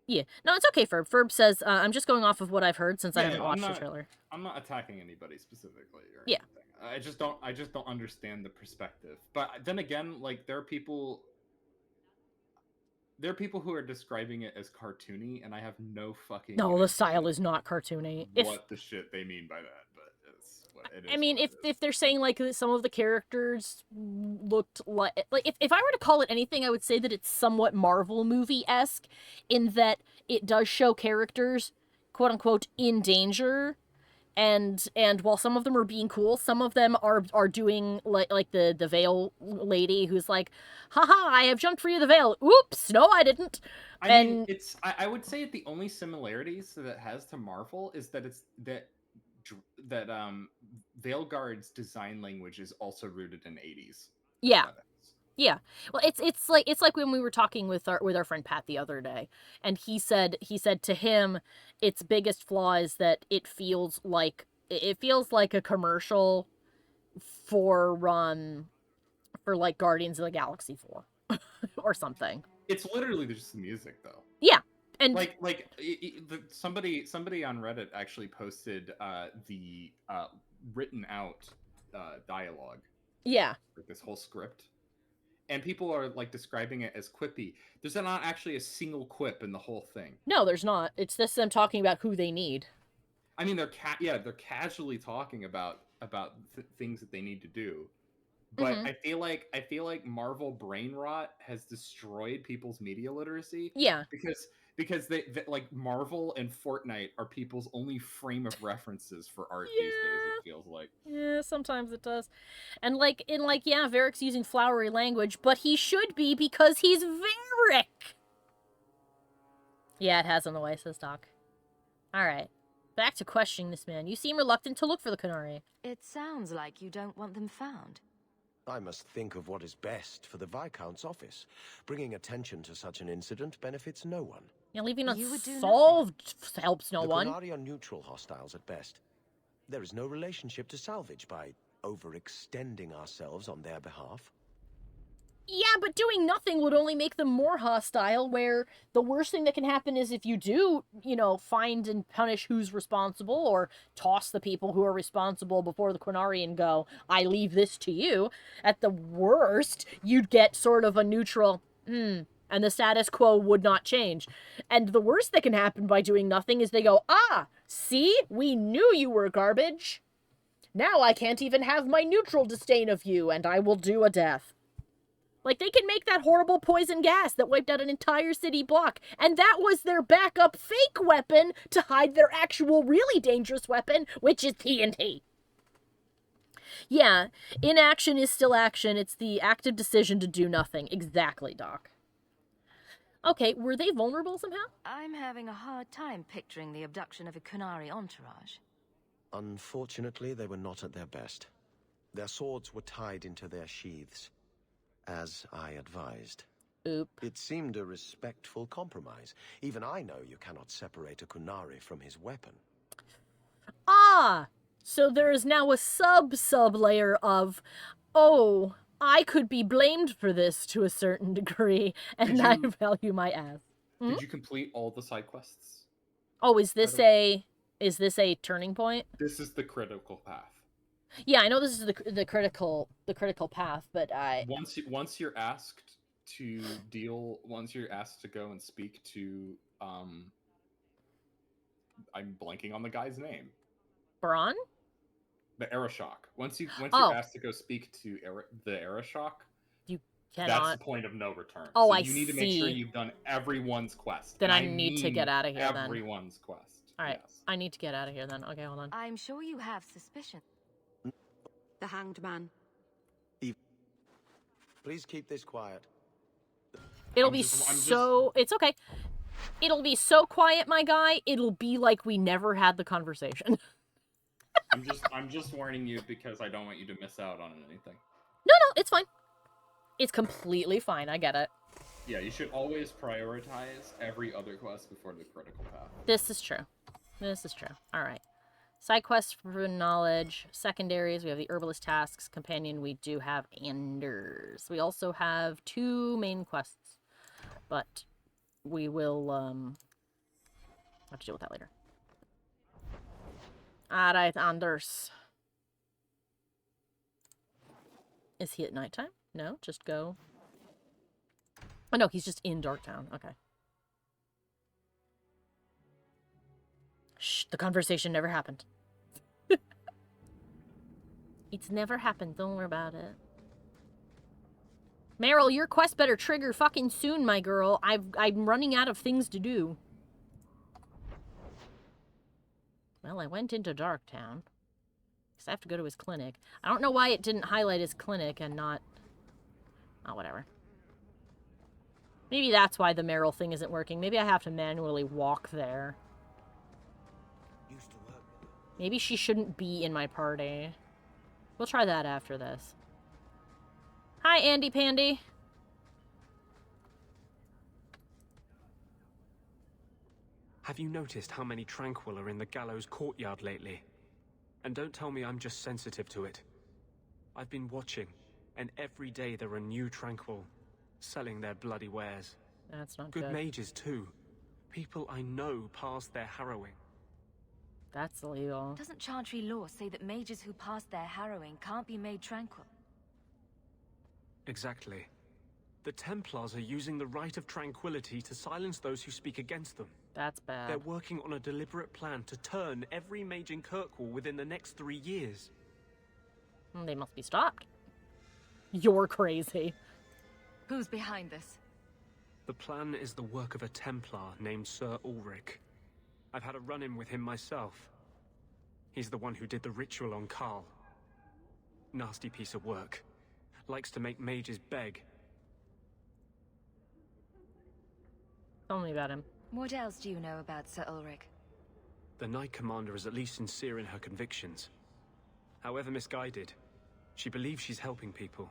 Yeah. No, it's okay, Ferb. Ferb says, I'm just going off of what I've heard since I haven't no, watched the trailer. I'm not attacking anybody specifically or Yeah. anything. I just don't understand the perspective. But then again, like there are people who are describing it as cartoony, and I have no fucking No, the style is not cartoony. What the shit they mean by that, but it's what it is. I mean, if they're saying like some of the characters looked like if I were to call it anything, I would say that it's somewhat Marvel movie-esque in that it does show characters, quote unquote, in danger. And while some of them are being cool, some of them are doing like the veil lady who's like, haha, I have jumped free of the veil. Oops, no, I didn't. I mean, I would say the only similarities that it has to Marvel is that it's that Veilguard's design language is also rooted in 80s. Yeah. Yeah. Well, it's like when we were talking with our friend Pat the other day, and he said to him its biggest flaw is that it feels like a commercial for like Guardians of the Galaxy 4 or something. It's literally just the music though. Yeah. And somebody on Reddit actually posted the written out dialogue. Yeah. Like this whole script. And people are like describing it as quippy. There's not actually a single quip in the whole thing. No, there's not. It's just them talking about who they need. I mean, they're casually talking about things that they need to do. But I feel like Marvel brain rot has destroyed people's media literacy. Yeah. Because they like Marvel and Fortnite are people's only frame of references for art these days, it feels like. Yeah, sometimes it does. And Varric's using flowery language, but he should be because he's Varric. Yeah, it has on the way, says Doc. Alright. Back to questioning this man. You seem reluctant to look for the Qunari. It sounds like you don't want them found. I must think of what is best for the Viscount's office. Bringing attention to such an incident benefits no one. Yeah, leaving unsolved helps no one. The Qunari are neutral hostiles at best. There is no relationship to salvage by overextending ourselves on their behalf. Yeah, but doing nothing would only make them more hostile, where the worst thing that can happen is if you do, find and punish who's responsible, or toss the people who are responsible before the Qunari and go, I leave this to you. At the worst, you'd get sort of a neutral, and the status quo would not change. And the worst that can happen by doing nothing is they go, see? We knew you were garbage. Now I can't even have my neutral disdain of you, and I will do a death. Like, they can make that horrible poison gas that wiped out an entire city block, and that was their backup fake weapon to hide their actual really dangerous weapon, which is TNT. Yeah, inaction is still action. It's the active decision to do nothing. Exactly, Doc. Okay, were they vulnerable somehow? I'm having a hard time picturing the abduction of a Qunari entourage. Unfortunately, they were not at their best. Their swords were tied into their sheaths, as I advised. Oop. It seemed a respectful compromise. Even I know you cannot separate a Qunari from his weapon. So there is now a sub-layer of, I could be blamed for this to a certain degree, and I value my ass. Did you complete all the side quests? Oh, is this a turning point? This is the critical path. Yeah, I know this is the critical path, but once you're asked to go and speak to I'm blanking on the guy's name. Baron? The Arashok. Once you're asked to go speak to the Arashok, you cannot. That's the point of no return. Oh, so you need to make sure you've done everyone's quest. Then I need to get out of here. Everyone's quest. All right, yes. I need to get out of here then. Okay, hold on. I'm sure you have suspicion. The Hanged Man. Please keep this quiet. It's okay. It'll be so quiet, my guy. It'll be like we never had the conversation. I'm just warning you because I don't want you to miss out on anything. No, it's fine. It's completely fine. I get it. Yeah, you should always prioritize every other quest before the critical path. This is true. All right. Side quests for knowledge. Secondaries, we have the herbalist tasks. Companion, we do have Anders. We also have 2 main quests. But we will have to deal with that later. Alright, Anders. Is he at nighttime? No, just go. Oh no, he's just in Darktown. Okay. Shh, the conversation never happened. It's never happened, don't worry about it. Meryl, your quest better trigger fucking soon, my girl. I'm running out of things to do. Well, I went into Darktown. Because I have to go to his clinic. I don't know why it didn't highlight his clinic and not... Oh, whatever. Maybe that's why the Meryl thing isn't working. Maybe I have to manually walk there. Maybe she shouldn't be in my party. We'll try that after this. Hi, Andy Pandy. Have you noticed how many Tranquil are in the gallows courtyard lately? And don't tell me I'm just sensitive to it. I've been watching, and every day there are new Tranquil selling their bloody wares. That's not good. Good mages, too. People I know pass their harrowing. That's illegal. Doesn't Chantry law say that mages who pass their harrowing can't be made tranquil? Exactly. The Templars are using the right of tranquility to silence those who speak against them. That's bad. They're working on a deliberate plan to turn every mage in Kirkwall within the next 3 years. They must be stopped. You're crazy. Who's behind this? The plan is the work of a Templar named Sir Ulrich. I've had a run-in with him myself. He's the one who did the ritual on Carl. Nasty piece of work. Likes to make mages beg. Tell me about him. What else do you know about Sir Ulrich? The Knight Commander is at least sincere in her convictions. However misguided, she believes she's helping people.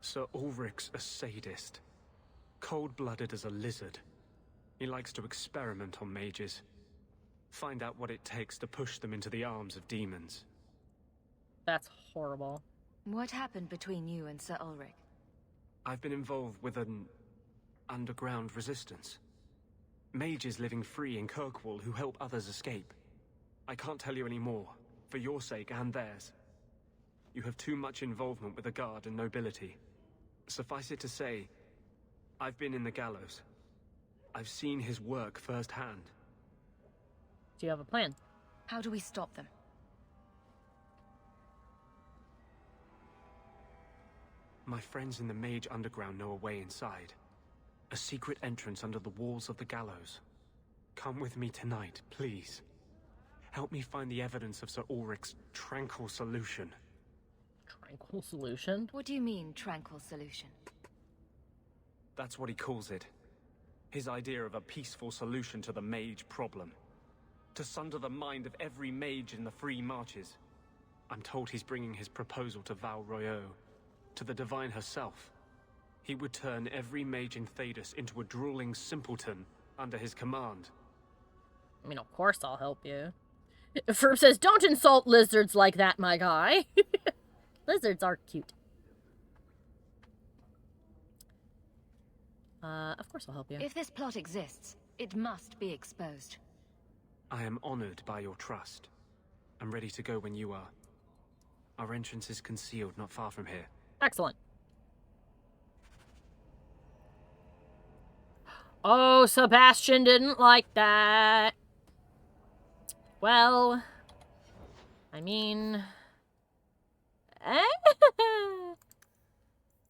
Sir Ulrich's a sadist. Cold-blooded as a lizard. He likes to experiment on mages. Find out what it takes to push them into the arms of demons. That's horrible. What happened between you and Sir Ulrich? I've been involved with an underground resistance. Mages living free in Kirkwall who help others escape. I can't tell you any more, for your sake and theirs. You have too much involvement with the Guard and nobility. Suffice it to say, I've been in the gallows. I've seen his work firsthand. Do you have a plan? How do we stop them? My friends in the Mage Underground know a way inside. A secret entrance under the walls of the gallows. Come with me tonight, please. Help me find the evidence of Sir Ulrich's tranquil solution. Tranquil solution? What do you mean, tranquil solution? That's what he calls it. His idea of a peaceful solution to the mage problem. To sunder the mind of every mage in the free marches. I'm told he's bringing his proposal to Val Royeaux, to the Divine herself. He would turn every mage in Thedas into a drooling simpleton under his command. I mean, of course I'll help you. Ferb says, don't insult lizards like that, my guy. Lizards are cute. Of course I'll help you. If this plot exists, it must be exposed. I am honored by your trust. I'm ready to go when you are. Our entrance is concealed not far from here. Excellent. Oh, Sebastian didn't like that. Well, I mean...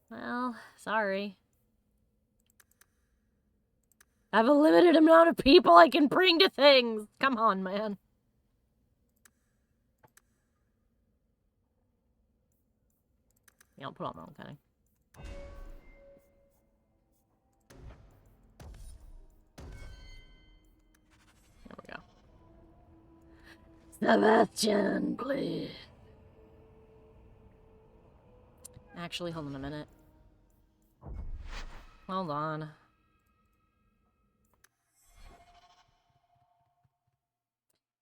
well, sorry. I have a limited amount of people I can bring to things. Come on, man. Yeah, I'll put on my own cutting. There we go. Sebastian, please. Actually, hold on a minute. Hold on.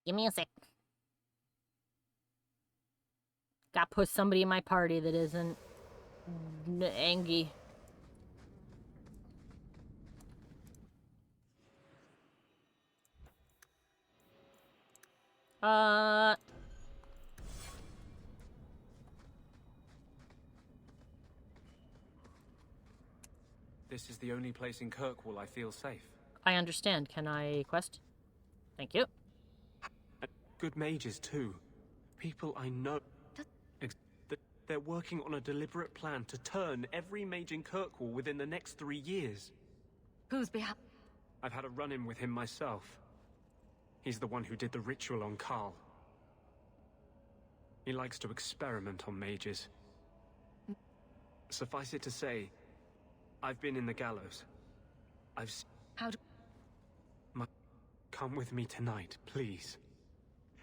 Give me a sec. Gotta put somebody in my party that isn't angry. This is the only place in Kirkwall I feel safe. I understand. Can I quest? Thank you. Good mages, too. People I know. They're working on a deliberate plan to turn every mage in Kirkwall within the next 3 years. Who's behind? I've had a run-in with him myself. He's the one who did the ritual on Carl. He likes to experiment on mages. Suffice it to say, I've been in the gallows. How do... Come with me tonight, please.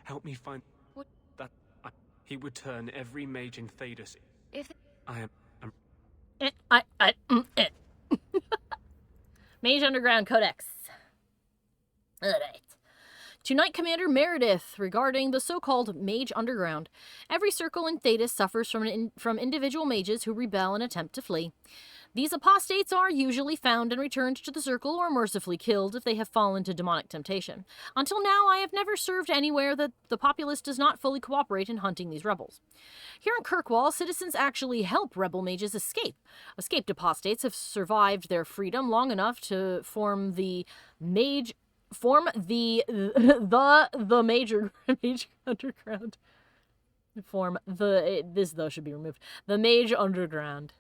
Help me find... What? He would turn every mage in Thedas... If... I am... Mage Underground Codex. Alright. To Knight Commander Meredith, regarding the so-called Mage Underground. Every circle in Thedas suffers from individual mages who rebel and attempt to flee. These apostates are usually found and returned to the circle or mercifully killed if they have fallen to demonic temptation. Until now, I have never served anywhere that the populace does not fully cooperate in hunting these rebels. Here in Kirkwall, citizens actually help rebel mages escape. Escaped apostates have survived their freedom long enough to form the mage underground. This though should be removed. The Mage Underground.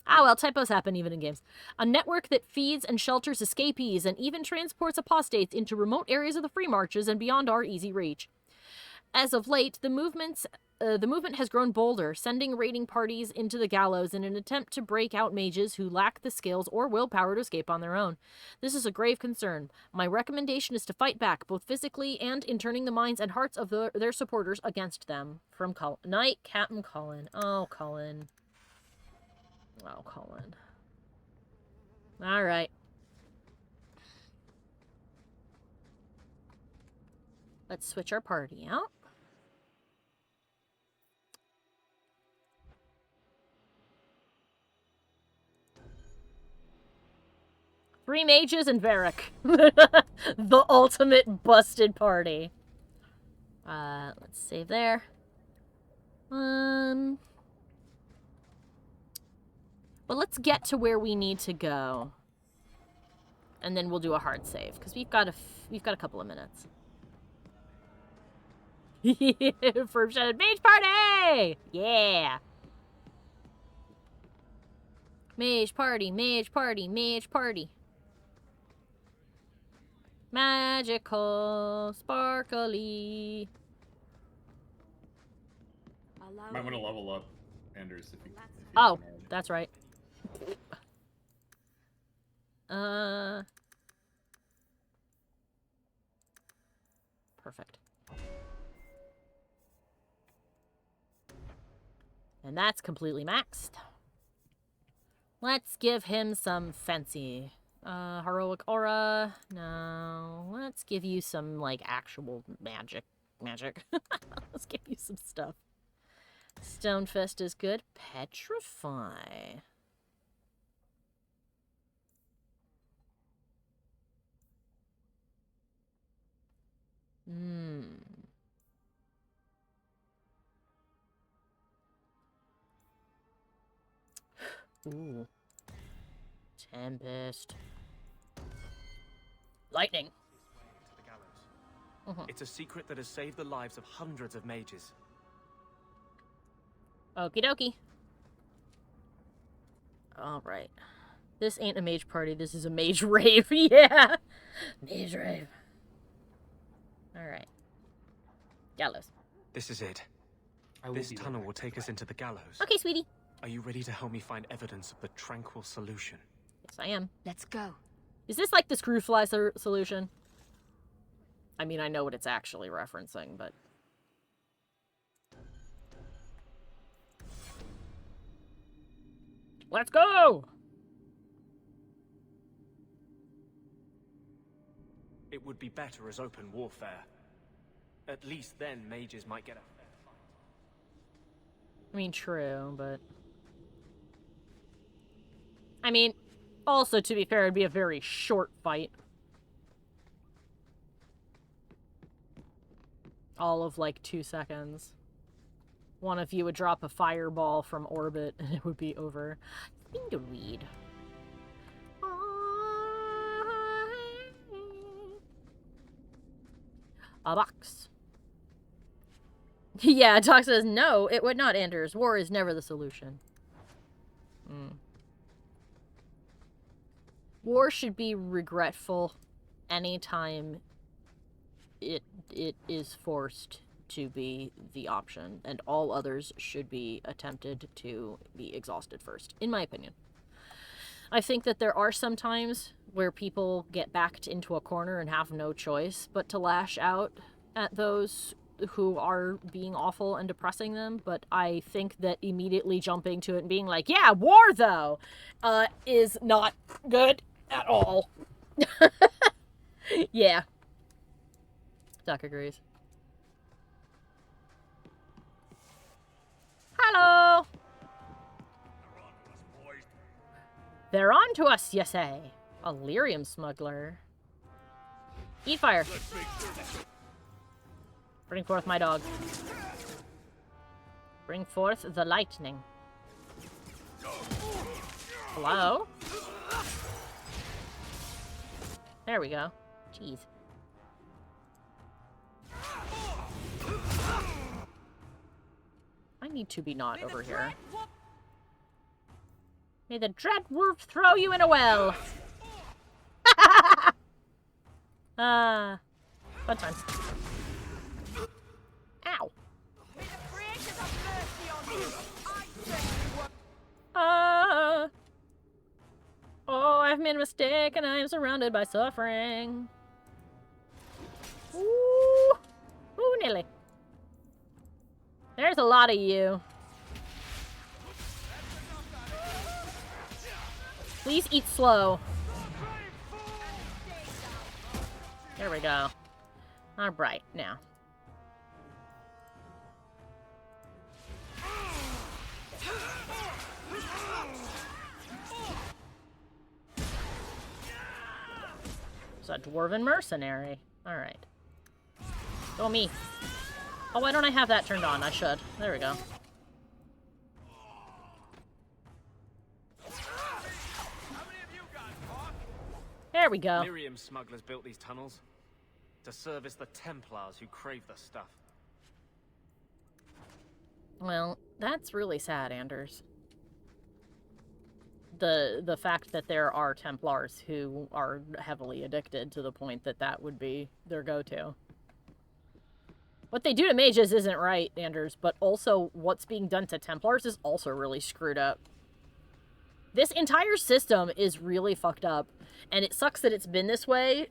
Ah, well, typos happen even in games. A network that feeds and shelters escapees and even transports apostates into remote areas of the Free Marches and beyond our easy reach. As of late, the movement has grown bolder, sending raiding parties into the gallows in an attempt to break out mages who lack the skills or willpower to escape on their own. This is a grave concern. My recommendation is to fight back, both physically and in turning the minds and hearts of their supporters against them. From Knight Captain Colin. Oh, Colin. Oh, Colin. All right. Let's switch our party out. Three mages and Varric. The ultimate busted party. Let's save there. But let's get to where we need to go. And then we'll do a hard save, because we've got a couple of minutes. First Mage Party! Yeah! Mage Party, Mage Party, Mage Party. Magical, sparkly. Might want to level up, Anders, if you Oh, that's right. Perfect. And that's completely maxed. Let's give him some fancy. Heroic aura. No. Let's give you some, like, actual magic. Let's give you some stuff. Stonefist is good. Petrify. Ooh. Tempest. Lightning. It's a secret that has saved the lives of hundreds of mages. Okie dokie. Alright. This ain't a mage party, this is a mage rave. Yeah! Mage rave. Alright. Gallows. This is it. This tunnel will take us into the gallows. Okay, sweetie. Are you ready to help me find evidence of the tranquil solution? Yes, I am. Let's go. Is this like the screwfly solution? I mean, I know what it's actually referencing, but... Let's go! It would be better as open warfare. At least then mages might get a fair fight. I mean, true, but... I mean, also, to be fair, it'd be a very short fight. all of like 2 seconds. One of you would drop a fireball from orbit and it would be over. Something to read. A box. Yeah, Doc says, no, it would not, Anders. War is never the solution. War should be regretful anytime it is forced to be the option, and all others should be attempted to be exhausted first, in my opinion. I think that there are some times where people get backed into a corner and have no choice but to lash out at those who are being awful and depressing them, but I think that immediately jumping to it and being like, yeah, war though, is not good at all. Yeah. Doc agrees. Hello! They're on to us, you say? A lyrium smuggler. Eat fire. Bring forth my dog. Bring forth the lightning. Hello? There we go. Jeez. I need to be not over here. May the dread wolf throw you in a well. Fun times. Ow. Oh, I've made a mistake and I am surrounded by suffering. Ooh. Ooh, nearly. There's a lot of you. Please eat slow. There we go. Alright, now. It's a dwarven mercenary. Alright. Go me. Oh, why don't I have that turned on? I should. There we go. There we go. Lyrium smugglers built these tunnels to service the Templars who crave the stuff. Well, that's really sad, Anders. The fact that there are Templars who are heavily addicted to the point that that would be their go-to. What they do to mages isn't right, Anders, but also what's being done to Templars is also really screwed up. This entire system is really fucked up, and it sucks that it's been this way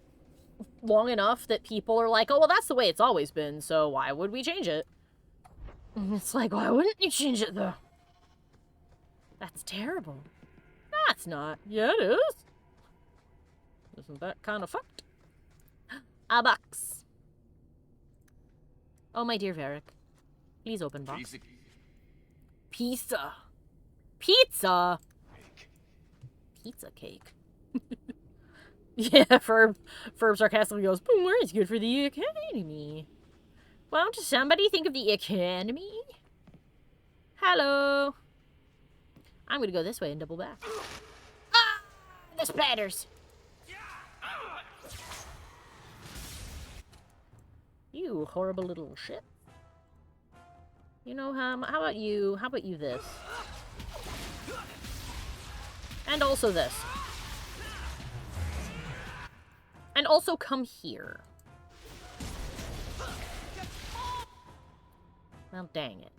long enough that people are like, oh, well, that's the way it's always been, so why would we change it? And it's like, why wouldn't you change it, though? That's terrible. That's not. Yeah, it is. Isn't that kind of fucked? A box. Oh, my dear Varric. Please open box. Pizza. Pizza! Pizza cake. Yeah, Ferb sarcastically goes, Boomer is good for the Academy. Won't somebody think of the Academy? Hello. I'm gonna go this way and double back. Ah! The splatters! You horrible little shit. You know, how about you this? And also this. And also come here. Well, dang it.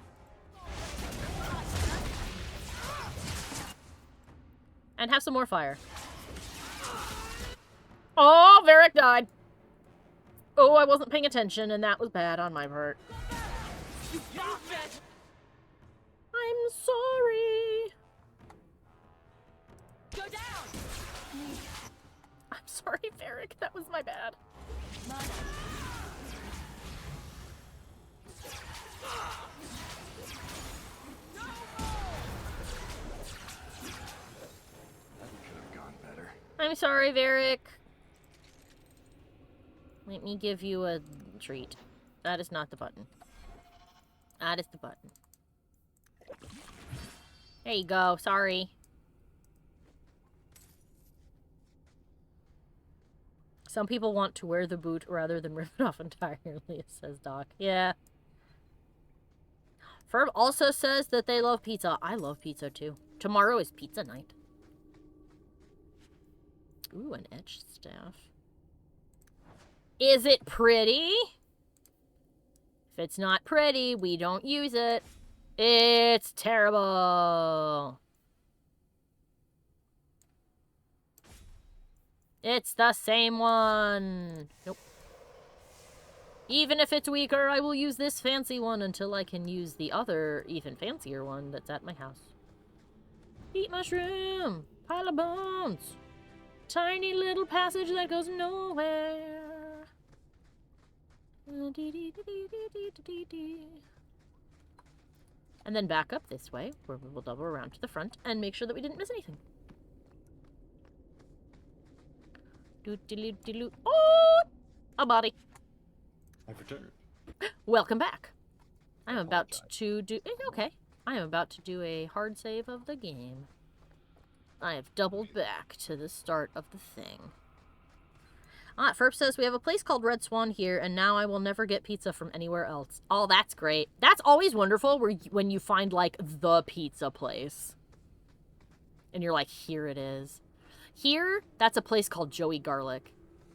And have some more fire. Oh, Varric died. Oh, I wasn't paying attention, and that was bad on my part. I'm sorry. Go down. I'm sorry, Varric. That was my bad. I'm sorry, Varric. Let me give you a treat. That is not the button. That is the button. There you go. Sorry. Some people want to wear the boot rather than rip it off entirely, says Doc. Yeah. Ferb also says that they love pizza. I love pizza too. Tomorrow is pizza night. Ooh, an etched staff. Is it pretty? If it's not pretty, we don't use it. It's terrible. It's the same one. Nope. Even if it's weaker, I will use this fancy one until I can use the other, even fancier one that's at my house. Eat mushroom. Pile of bones. Tiny little passage that goes nowhere. And then back up this way, where we will double around to the front and make sure that we didn't miss anything. Oh! A body. I've returned. Welcome back. I'm about to do... Okay. I am about to do a hard save of the game. I have doubled back to the start of the thing. Ferb says, we have a place called Red Swan here, and now I will never get pizza from anywhere else. Oh, that's great. That's always wonderful when you find, like, the pizza place. And you're like, here it is. Here, that's a place called Joey Garlic.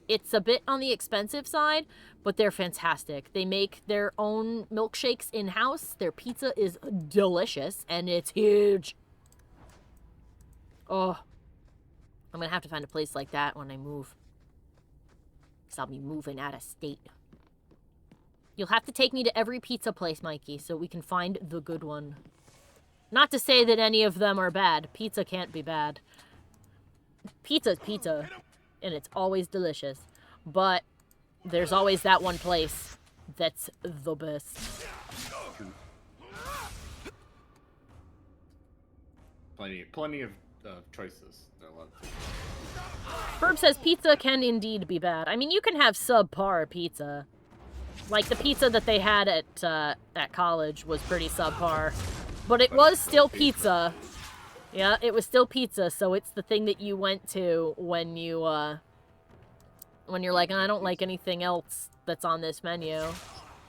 It's a bit on the expensive side, but they're fantastic. They make their own milkshakes in-house. Their pizza is delicious, and it's huge. Oh. I'm gonna have to find a place like that when I move. Because I'll be moving out of state. You'll have to take me to every pizza place, Mikey, so we can find the good one. Not to say that any of them are bad. Pizza can't be bad. Pizza's pizza, and it's always delicious. But there's always that one place that's the best. Plenty of choices. There are a lot of Ferb says pizza can indeed be bad. I mean, you can have subpar pizza. Like the pizza that they had at college was pretty subpar. But it was still pizza. Yeah, it was still pizza, so it's the thing that you went to when you, when you're like, I don't like anything else that's on this menu.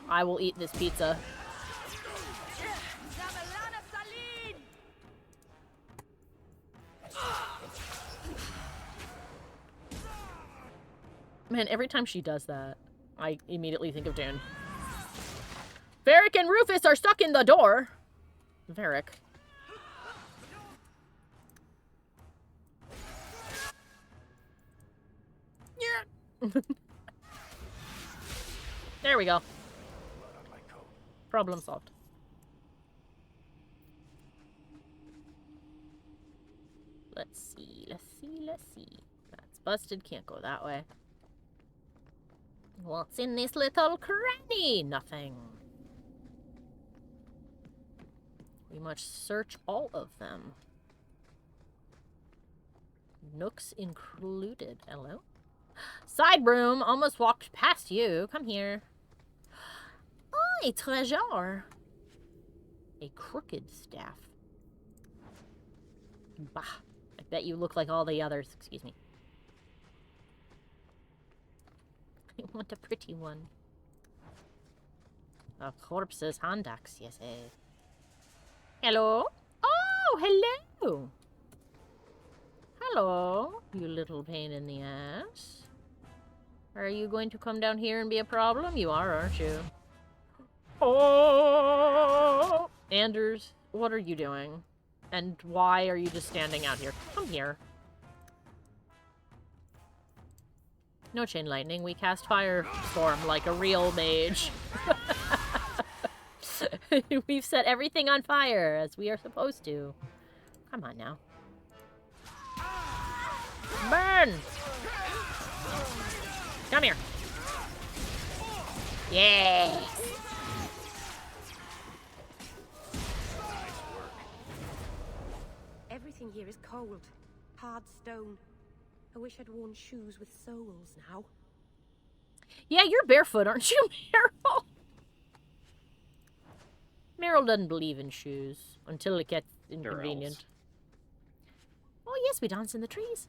I will eat this pizza. Man, every time she does that, I immediately think of Dune. Varric and Rufus are stuck in the door. Varric. Yeah. There we go. Problem solved. Let's see, let's see, let's see. That's busted, can't go that way. What's in this little cranny? Nothing. We must search all of them. Nooks included. Hello? Side room. Almost walked past you. Come here. Oh, a treasure. A crooked staff. Bah. I bet you look like all the others. Excuse me. I want a pretty one. A corpse's handax, you say. Hello? Oh, hello! Hello, you little pain in the ass. Are you going to come down here and be a problem? You are, aren't you? Oh! Anders, what are you doing? And why are you just standing out here? Come here. No chain lightning, we cast firestorm like a real mage. We've set everything on fire, as we are supposed to. Come on now. Burn! Come here. Yes! Everything here is cold. Hard stone. I wish I'd worn shoes with soles now. Yeah, you're barefoot, aren't you, Meryl? Meryl doesn't believe in shoes until it gets inconvenient. Oh, yes, we dance in the trees.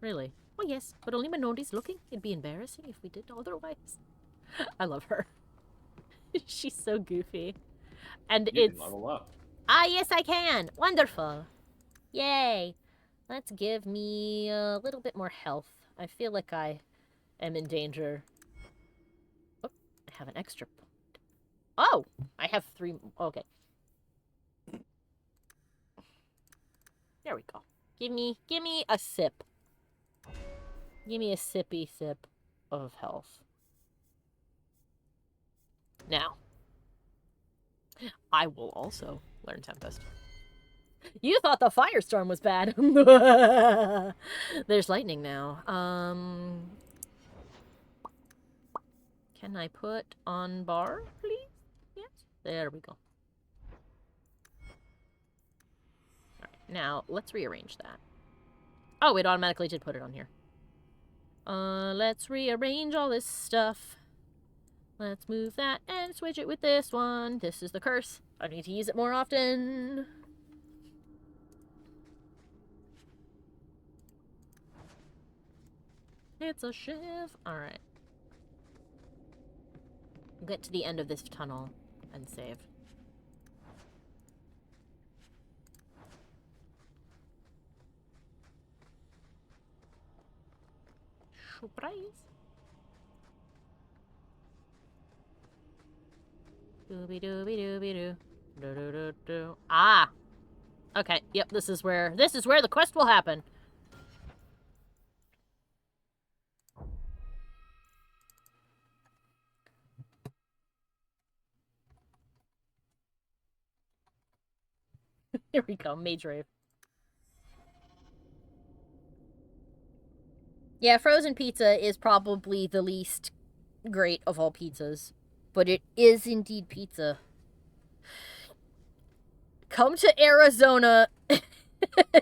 Really? Oh, yes, but only when nobody's looking. It'd be embarrassing if we did otherwise. I love her. She's so goofy. And You it's... can level up. Ah, yes, I can. Wonderful. Yay. Let's give me a little bit more health. I feel like I am in danger. Oh, I have an extra point. Oh, I have 3. Okay. There we go. Give me a sip. Give me a sippy sip of health. Now, I will also learn Tempest. You thought the firestorm was bad. There's lightning now. Can I put on bar, please? Yes. There we go. Alright, now let's rearrange that. Oh, it automatically did put it on here. Let's rearrange all this stuff. Let's move that and switch it with this one. This is the curse. I need to use it more often. It's a shiv. Alright. We'll get to the end of this tunnel and save. Surprise. Dooby-dooby-dooby-doo. Do-do-do-do. Ah! Okay, yep, this is where the quest will happen. Here we go, Mage Rave. Yeah, frozen pizza is probably the least great of all pizzas. But it is indeed pizza. Come to Arizona.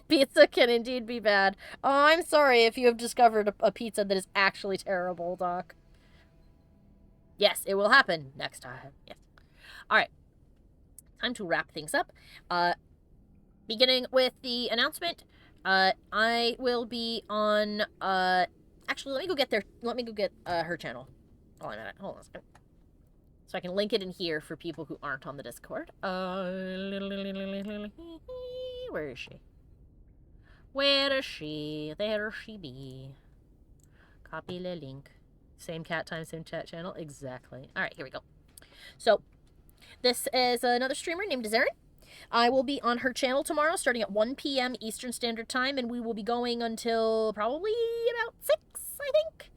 Pizza can indeed be bad. Oh, I'm sorry if you have discovered a pizza that is actually terrible, Doc. Yes, it will happen next time. Yes. Alright. Time to wrap things up. Beginning with the announcement. I will be on, actually, let me go get her channel. Hold on a minute. Hold on a second. So I can link it in here for people who aren't on the Discord. Where is she? Where is she? There she be. Copy the link. Same cat time, same chat channel. Exactly. Alright, here we go. So, this is another streamer named Zarin. I will be on her channel tomorrow starting at 1 p.m. Eastern Standard Time, and we will be going until probably about 6, I think.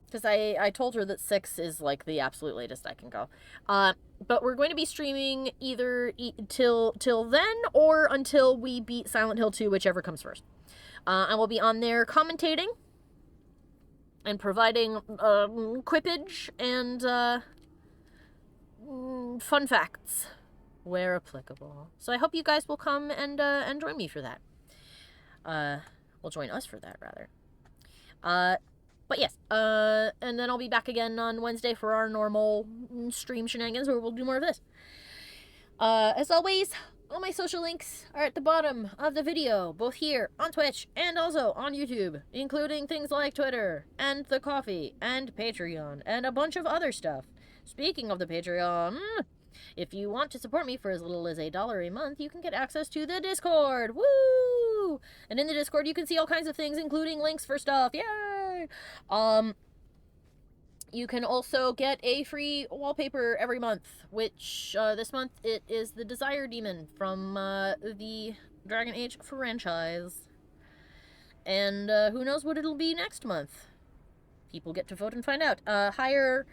Because I told her that 6 is like the absolute latest I can go. But we're going to be streaming either till then or until we beat Silent Hill 2, whichever comes first. I will be on there commentating and providing quippage and fun facts where applicable. So I hope you guys will come and join me for that. Well, join us for that, rather. But yes, and then I'll be back again on Wednesday for our normal stream shenanigans where we'll do more of this. As always, all my social links are at the bottom of the video, both here on Twitch and also on YouTube, including things like Twitter, and the coffee, and Patreon, and a bunch of other stuff. Speaking of the Patreon, if you want to support me for as little as $1 a month, you can get access to the Discord. Woo! And in the Discord, you can see all kinds of things, including links for stuff. Yay! You can also get a free wallpaper every month, which this month it is the Desire Demon from the Dragon Age franchise. And who knows what it'll be next month? People get to vote and find out. Higher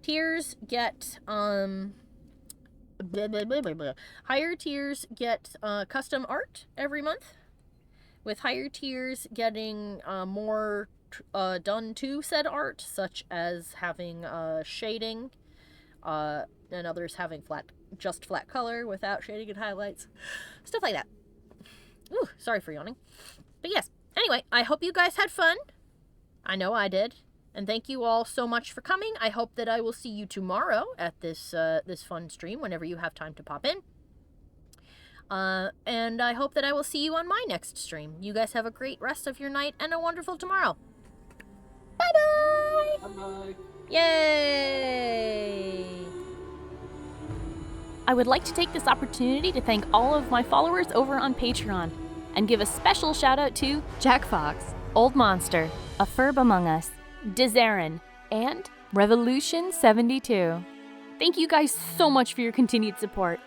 tiers get higher tiers get custom art every month, with higher tiers getting more done to said art, such as having shading, and others having just flat color without shading and highlights, stuff like that. Ooh, sorry for yawning. But yes, anyway, I hope you guys had fun. I know I did. And thank you all so much for coming. I hope that I will see you tomorrow at this this fun stream whenever you have time to pop in. And I hope that I will see you on my next stream. You guys have a great rest of your night and a wonderful tomorrow. Bye-bye! Bye-bye! Yay! I would like to take this opportunity to thank all of my followers over on Patreon and give a special shout out to Jack Fox, Old Monster, A Furb Among Us, Dizarin, and Revolution 72. Thank you guys so much for your continued support.